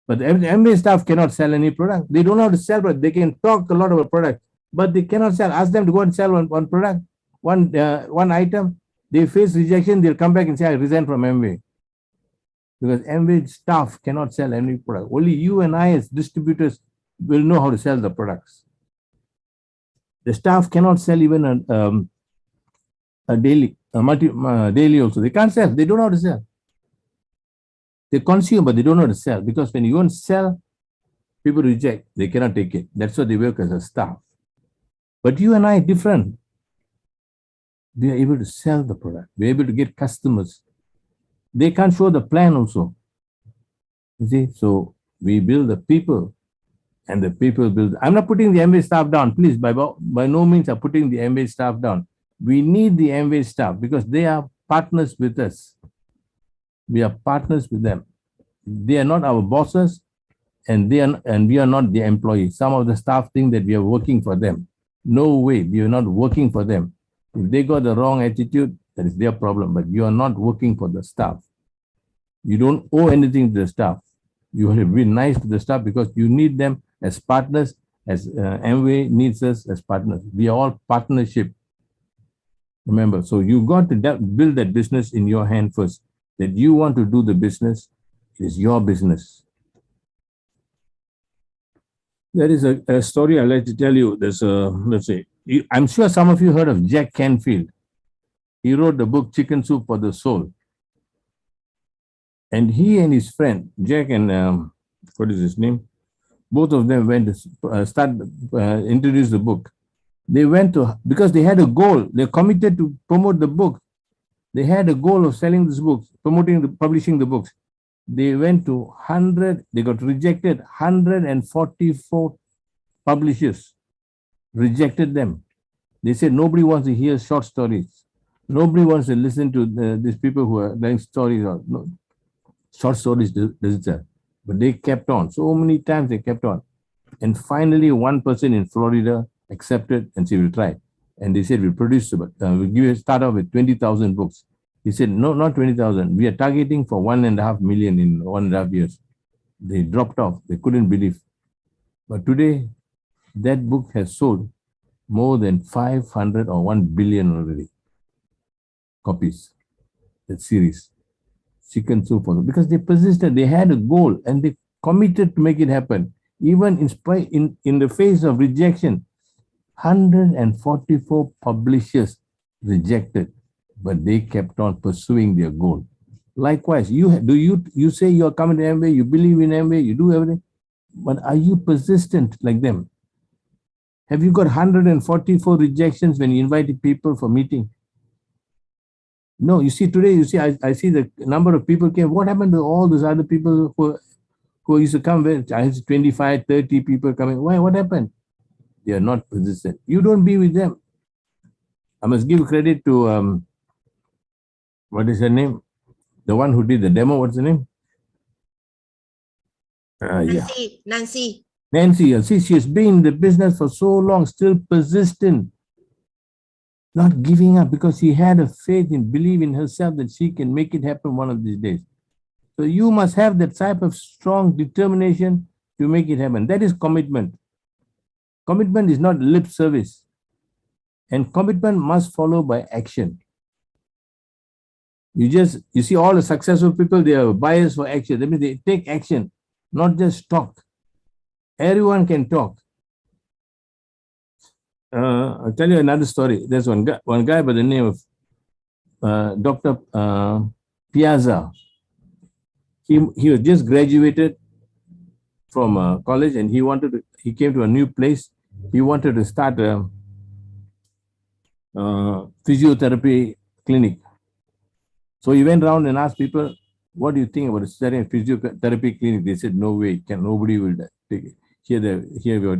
But the Amway staff cannot sell any product. They don't know how to sell, but they can talk a lot about product, but they cannot sell. Ask them to go and sell one product, one item. They face rejection, they'll come back and say, I resign from Amway. Because Amway staff cannot sell any product. Only you and I as distributors will know how to sell the products. The staff cannot sell even a daily also. They can't sell. They don't know how to sell. They consume, but they don't know how to sell. Because when you want to sell, people reject. They cannot take it. That's why they work as a staff. But you and I are different. We are able to sell the product. We're able to get customers. They can't show the plan also. You see, so we build the people and the people build. I'm not putting the Amway staff down, please. By no means I'm putting the Amway staff down. We need the Amway staff because they are partners with us. We are partners with them. They are not our bosses and we are not the employees. Some of the staff think that we are working for them. No way, we are not working for them. If they got the wrong attitude, that is their problem, but you are not working for the staff. You don't owe anything to the staff. You have to be nice to the staff because you need them as partners, as Amway needs us as partners. We are all partnership. Remember, so you got to build that business in your hand first. That you want to do the business, it is your business. There is a story I'd like to tell you. There's let's say, I'm sure some of you heard of Jack Canfield. He wrote the book Chicken Soup for the Soul. And he and his friend, Jack and, what is his name? Both of them went to introduce the book. They went to, because they had a goal, they're committed to promote the book. They had a goal of selling this book, publishing the books. They went to 100, they got rejected, 144 publishers rejected them. They said, nobody wants to hear short stories. Nobody wants to listen to these people who are telling stories. Or, no, short stories doesn't sell. But they kept on. So many times they kept on. And finally, one person in Florida accepted and said, we'll try. And they said, we'll give you a start off with 20,000 books. He said, no, not 20,000. We are targeting for 1.5 million in 1.5 years. They dropped off. They couldn't believe. But today, that book has sold more than 500 or 1 billion already copies, that series. Chicken soup for them. Because they persisted, they had a goal and they committed to make it happen. Even in the face of rejection, 144 publishers rejected, but they kept on pursuing their goal. Likewise, you say you're coming to Amway, you believe in Amway, you do everything, but are you persistent like them? Have you got 144 rejections when you invited people for meeting? No, you see today, I see the number of people came. What happened to all those other people who used to come? I had 25, 30 people coming. Why? What happened? They are not persistent. You don't be with them. I must give credit to, what is her name? The one who did the demo, what's her name? Nancy. Nancy, you see, she has been in the business for so long, still persistent, not giving up because she had a faith and belief in herself that she can make it happen one of these days. So you must have that type of strong determination to make it happen. That is commitment. Commitment is not lip service. And commitment must follow by action. You see all the successful people, they are biased for action. That means they take action, not just talk. Everyone can talk. I'll tell you another story. There's one guy by the name of Dr. Piazza. He was just graduated from college and he came to a new place. He wanted to start a physiotherapy clinic. So he went around and asked people, what do you think about starting a physiotherapy clinic? They said, no way, nobody will take it. Here we got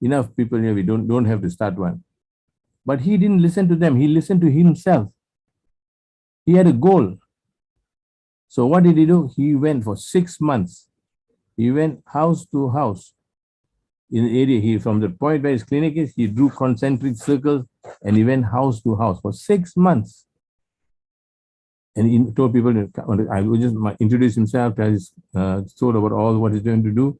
enough people here, we don't have to start one. But he didn't listen to them, he listened to himself. He had a goal. So what did he do? He went for 6 months. He went house to house in the area. From the point where his clinic is, he drew concentric circles and he went house to house for 6 months. And he told people, I would just introduce himself, tell his story about all what he's going to do.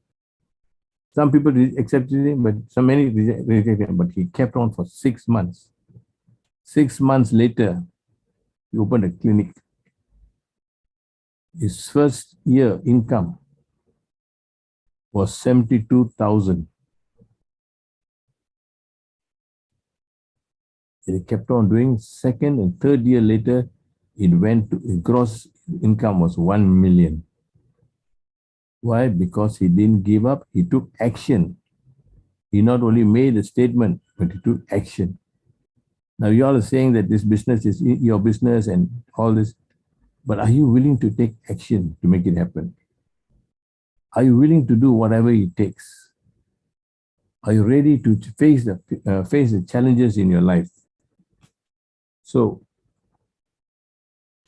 Some people accepted him, but many rejected him. But he kept on for 6 months. 6 months later, he opened a clinic. His first year income was 72,000. He kept on doing. Second and third year later, it went to his gross income was 1 million. Why? Because he didn't give up. He took action. He not only made a statement, but he took action. Now you all are saying that this business is your business and all this, but are you willing to take action to make it happen? Are you willing to do whatever it takes? Are you ready to face the challenges in your life? So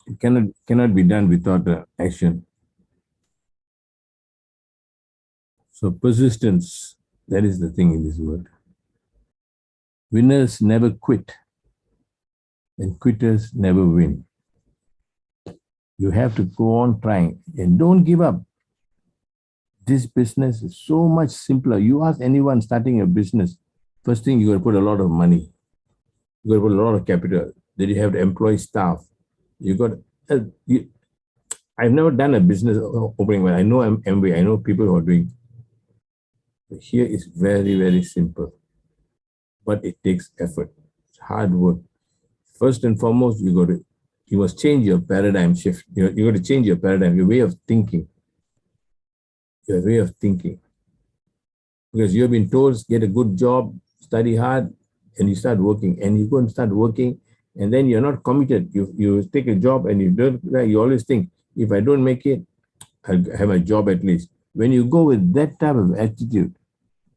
it cannot be done without action. So persistence, that is the thing in this world. Winners never quit, and quitters never win. You have to go on trying and don't give up. This business is so much simpler. You ask anyone starting a business, first thing you got to put a lot of money. You got to put a lot of capital. Then you have to employ staff. I've never done a business opening, but I know Amway. I know people who are doing. Here is very, very simple, but it takes effort. It's hard work. First and foremost, you must change your paradigm shift. You got to change your paradigm, your way of thinking. Your way of thinking. Because you have been told, get a good job, study hard, and you start working. And you go and start working, and then you're not committed. You take a job and you always think, if I don't make it, I'll have a job at least. When you go with that type of attitude,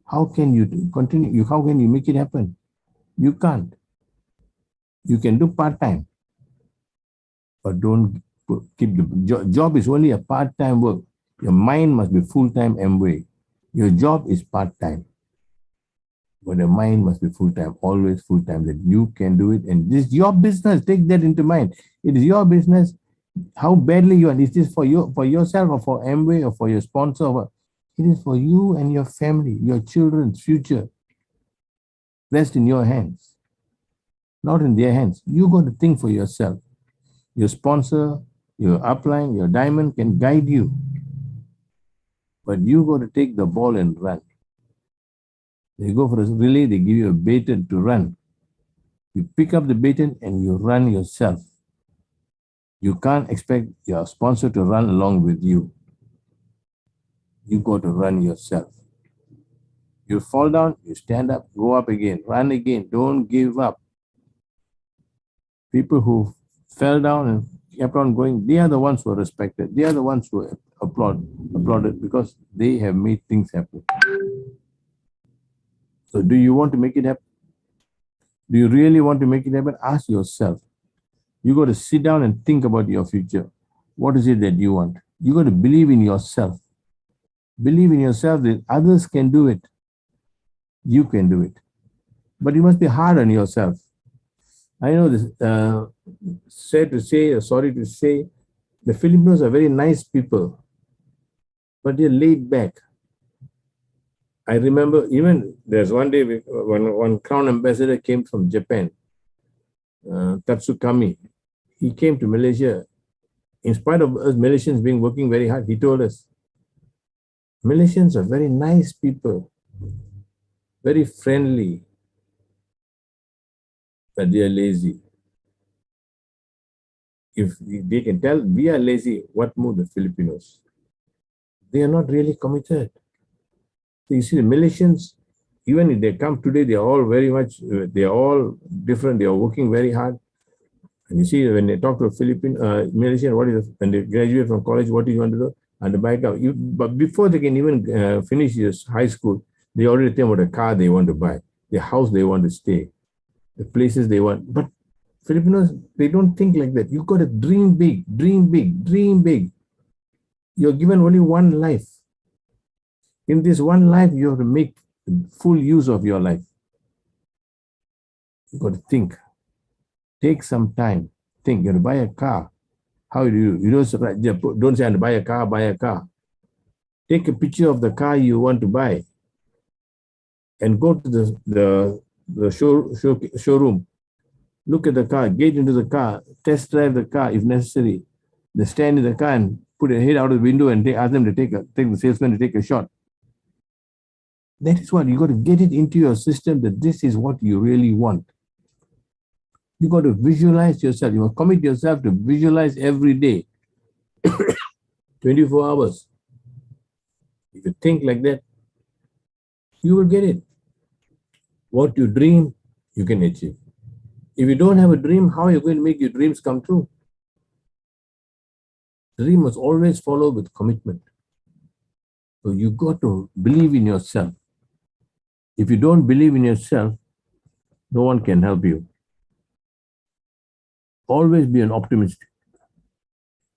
how can you continue? How can you make it happen? You can't. You can do part-time, but don't keep the job is only a part-time work. Your mind must be full-time Amway. Your job is part-time. But the mind must be full-time, always full-time, that you can do it. And this is your business. Take that into mind. It is your business. How badly you are. Is this for you, for yourself, or for Amway, or for your sponsor? It is for you and your family, your children's future. Rest in your hands, not in their hands. You got to think for yourself. Your sponsor, your upline, your diamond can guide you. But you got to take the ball and run. They go for a relay, they give you a baton to run. You pick up the baton and you run yourself. You can't expect your sponsor to run along with you. You got to run yourself. You fall down, you stand up, go up again, run again. Don't give up. People who fell down and kept on going, they are the ones who are respected. They are the ones who applauded because they have made things happen. So do you want to make it happen? Do you really want to make it happen? Ask yourself. You got to sit down and think about your future. What is it that you want? You got to believe in yourself. Believe in yourself that others can do it. You can do it. But you must be hard on yourself. I know this, sad to say, or sorry to say, the Filipinos are very nice people, but they're laid back. I remember even there's one day when one crown ambassador came from Japan, Tatsukami. He came to Malaysia. In spite of us Malaysians being working very hard, he told us, Malaysians are very nice people, very friendly, but they are lazy. If they can tell we are lazy, what more the Filipinos? They are not really committed. So you see, the Malaysians, even if they come today, they are all very much, they are all different. They are working very hard. And you see, when they talk to a Malaysian, when they graduate from college, what do you want to do? And the bike out. But before they can even finish high school, they already think about the car they want to buy, the house they want to stay, the places they want. But Filipinos, they don't think like that. You got to dream big, dream big, dream big. You're given only one life. In this one life, you have to make full use of your life. You got to think. Take some time. Think. You have to buy a car. How do you? You don't say, I'm to buy a car, buy a car. Take a picture of the car you want to buy and go to the showroom. Look at the car, get into the car, test drive the car if necessary. They stand in the car and put their head out of the window and ask them to take the salesman to take a shot. That is what you got to get it into your system, that this is what you really want. You got to visualize yourself. You must commit yourself to visualize every day, 24 hours. If you think like that, you will get it. What you dream, you can achieve. If you don't have a dream, how are you going to make your dreams come true? Dream must always follow with commitment. So you got to believe in yourself. If you don't believe in yourself, no one can help you. Always be an optimist.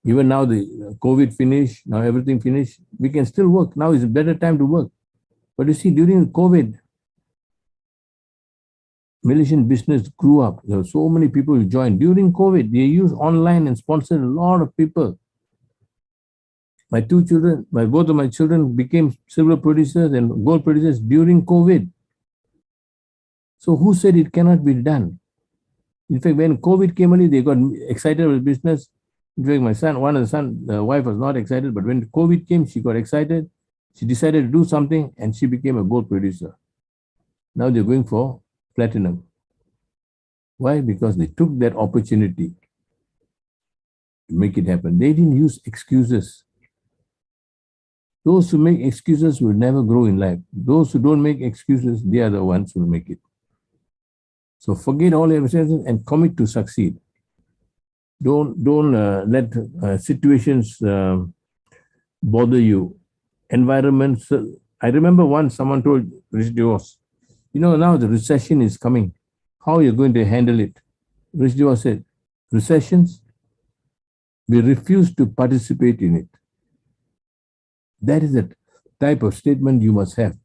Even now the COVID finished, now everything finished, we can still work. Now is a better time to work. But you see, during COVID, Malaysian business grew up. There were so many people who joined. During COVID, they used online and sponsored a lot of people. My both of my children became silver producers and gold producers during COVID. So who said it cannot be done? In fact, when COVID came only, they got excited with business. In fact, my son, the wife was not excited, but when COVID came, she got excited. She decided to do something and she became a gold producer. Now they're going for platinum. Why? Because they took that opportunity to make it happen. They didn't use excuses. Those who make excuses will never grow in life. Those who don't make excuses, they are the ones who will make it. So forget all your excuses and commit to succeed. Don't let situations bother you. Environments. I remember once someone told Rich DeVos, now the recession is coming. How are you going to handle it? Rich DeVos said, recessions, we refuse to participate in it. That is the type of statement you must have.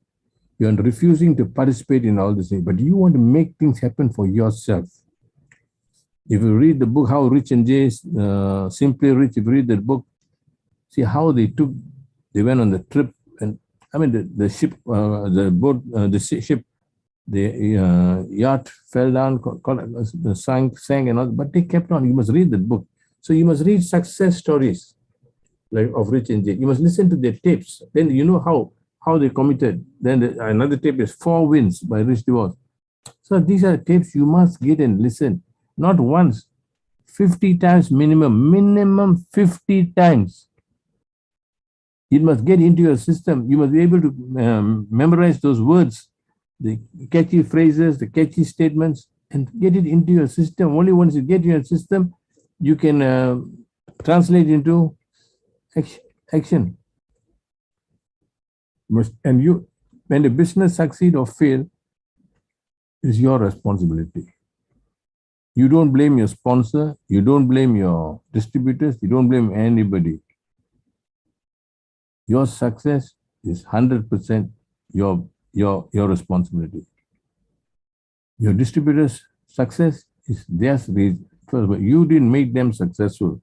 You're refusing to participate in all this thing, but you want to make things happen for yourself. If you read the book, How Rich and Jay, Simply Rich, if you read that book, see how they went on the trip, and I mean the ship, the boat, the ship, the yacht fell down, sank and all, but they kept on. You must read that book. So you must read success stories like of Rich and Jay. You must listen to their tapes. Then you know how they committed. Then another tape is 4 Wins by Rich DeVos. So these are tapes you must get and listen. Not once, 50 times minimum 50 times. It must get into your system. You must be able to memorize those words, the catchy phrases, the catchy statements, and get it into your system. Only once you get in your system, you can translate into action. And you, when the business succeed or fail, is your responsibility. You don't blame your sponsor, you don't blame your distributors, you don't blame anybody. Your success is 100% your responsibility. Your distributors' success is theirs. You didn't make them successful.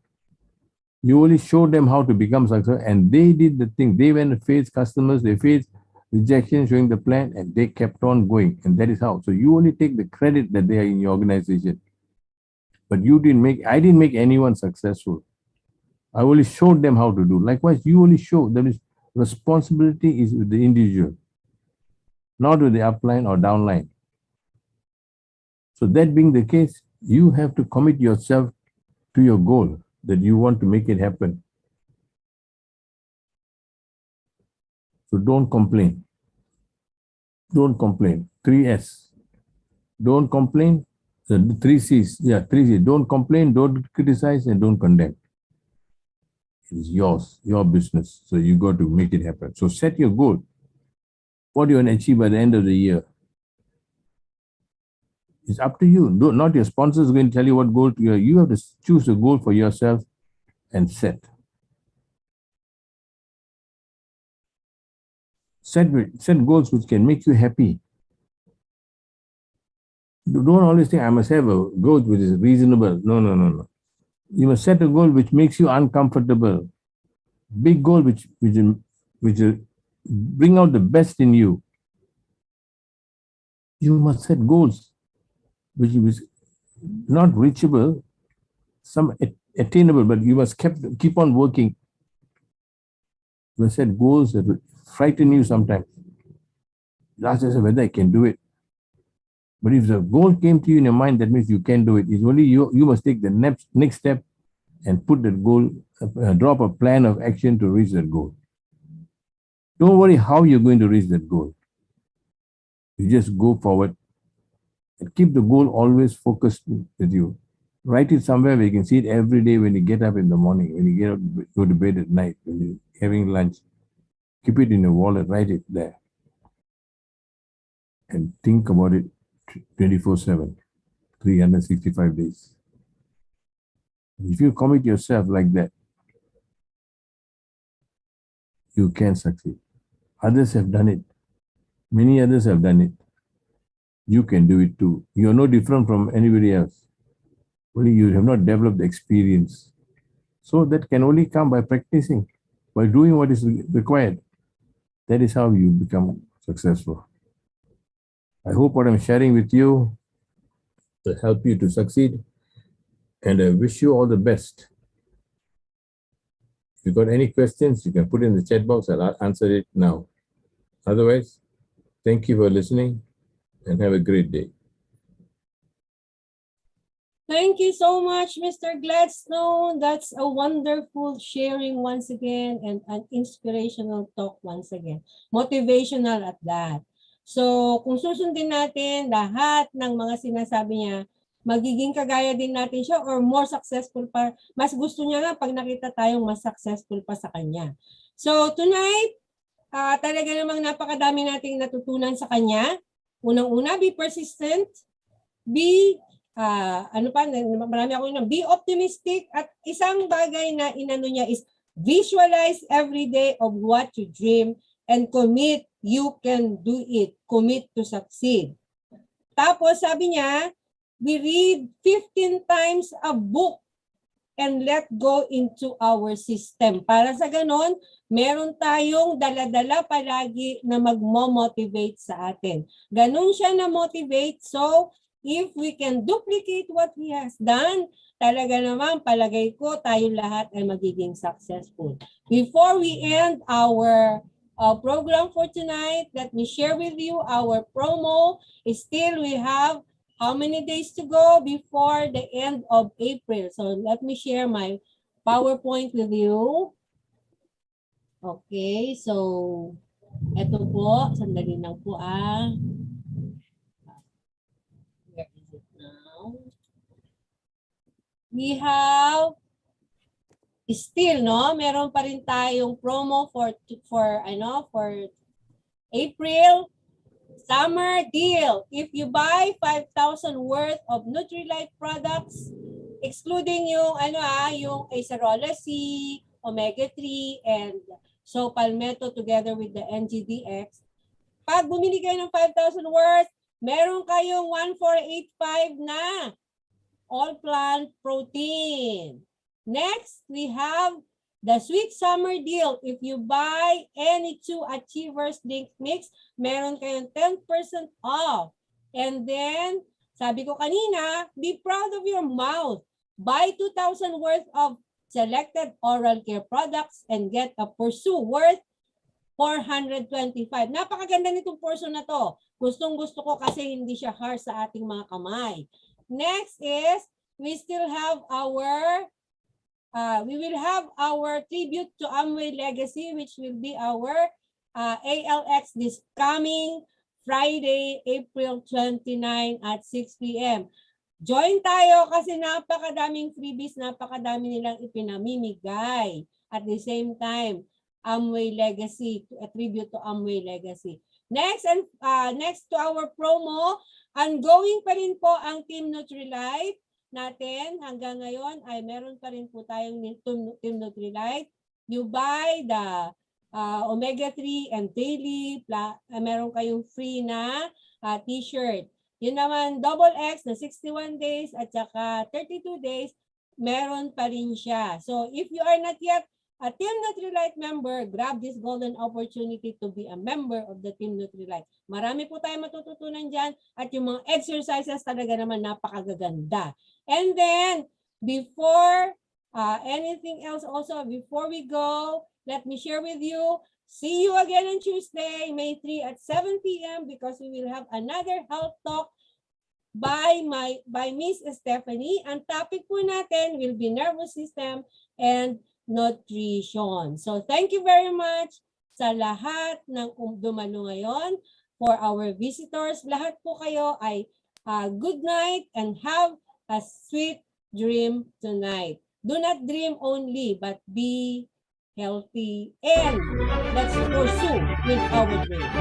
You only showed them how to become successful, and they did the thing. They went and faced customers, they faced rejection, showing the plan, and they kept on going. And that is how. So you only take the credit that they are in your organization. But I didn't make anyone successful. I only showed them how to do. Likewise, you only show. That is, responsibility is with the individual, not with the upline or downline. So that being the case, you have to commit yourself to your goal that you want to make it happen. So don't complain. Don't complain. 3S. Don't complain. The 3 C's. Yeah, 3 C's. Don't complain, don't criticize, and don't condemn. It is yours, your business. So you got to make it happen. So set your goal. What do you want to achieve by the end of the year? It's up to you. Not your sponsor is going to tell you what goal to you have to choose a goal for yourself and set. Set goals which can make you happy. Don't always think I must have a goal which is reasonable. No. You must set a goal which makes you uncomfortable. Big goal which bring out the best in you. You must set goals which is not reachable, some attainable, but you must keep on working. You must set goals that frighten you sometimes. You ask yourself whether I can do it. But if the goal came to you in your mind, that means you can do it. It's only you must take the next step and put that goal, drop a plan of action to reach that goal. Don't worry how you're going to reach that goal. You just go forward and keep the goal always focused with you. Write it somewhere where you can see it every day when you get up in the morning, when you go to bed at night, when you're having lunch. Keep it in your wallet, write it there. And think about it 24/7, 365 days. If you commit yourself like that, you can succeed. Others have done it. Many others have done it. You can do it too. You're no different from anybody else. Only you have not developed the experience. So that can only come by practicing, by doing what is required. That is how you become successful. I hope what I'm sharing with you will help you to succeed, and I wish you all the best. If you've got any questions, you can put in the chat box. I'll answer it now. Otherwise, thank you for listening and have a great day. Thank you so much, Mr. Gladstone. That's a wonderful sharing once again and an inspirational talk once again. Motivational at that. So, kung susundin natin lahat ng mga sinasabi niya, magiging kagaya din natin siya or more successful pa. Mas gusto niya nga pag nakita tayong mas successful pa sa kanya. So, tonight, talaga namang napakadami nating natutunan sa kanya. Unang-una, be persistent. Be marami ako yun, be optimistic, at isang bagay na inano niya is visualize every day of what you dream and commit you can do it. Commit to succeed. Tapos sabi niya, we read 15 times a book and let go into our system. Para sa ganon, meron tayong dala-dala palagi na magmo-motivate sa atin. Ganon siya na motivate. So, if we can duplicate what he has done, talaga naman, palagay ko, tayo lahat ay magiging successful. Before we end our program for tonight, let me share with you our promo. Still, we have how many days to go before the end of April? So, let me share my PowerPoint with you. Okay, so, eto po, sandali lang po Where is it now? We have still, no? Meron pa rin tayong promo for April. Summer deal. If you buy 5,000 worth of Nutrilite products, excluding yung yung Acerola C, Omega-3, and so Palmetto together with the NGDX, pag bumili kayo ng 5,000 worth, meron kayong 1485 na all-plant protein. Next, we have the Sweet Summer Deal. If you buy any 2 Achievers Drink Mix, meron kayong 10% off. And then, sabi ko kanina, be proud of your mouth. Buy 2,000 worth of selected oral care products and get a Pursue worth 425. Napakaganda nitong portion na to. Gustong-gusto ko kasi hindi siya harsh sa ating mga kamay. Next is, we still have our we will have our tribute to Amway Legacy, which will be our ALX this coming Friday, April 29 at 6 p.m. Join tayo kasi napakadaming freebies, napakadami nilang ipinamimigay. At the same time, Amway Legacy, a tribute to Amway Legacy. Next to our promo, ongoing pa rin po ang Team Nutrilite natin. Hanggang ngayon ay meron pa rin po tayong Team Nutrilite. You buy the Omega-3 and Daily, meron kayong free na t-shirt. Yun naman, Double X na 61 days at saka 32 days, meron pa rin siya. So if you are not yet a Team Nutrilite member, grab this golden opportunity to be a member of the Team Nutrilite. Marami po tayo matututunan dyan at yung mga exercises talaga naman napakagaganda. And then, before anything else also, before we go, let me share with you, see you again on Tuesday, May 3 at 7 p.m. because we will have another health talk by Miss Stephanie. Ang topic po natin will be nervous system and nutrition. So thank you very much sa lahat ng dumalo ngayon. For our visitors, lahat po kayo ay good night and have a sweet dream tonight. Do not dream only, but be healthy and let's pursue with our dreams.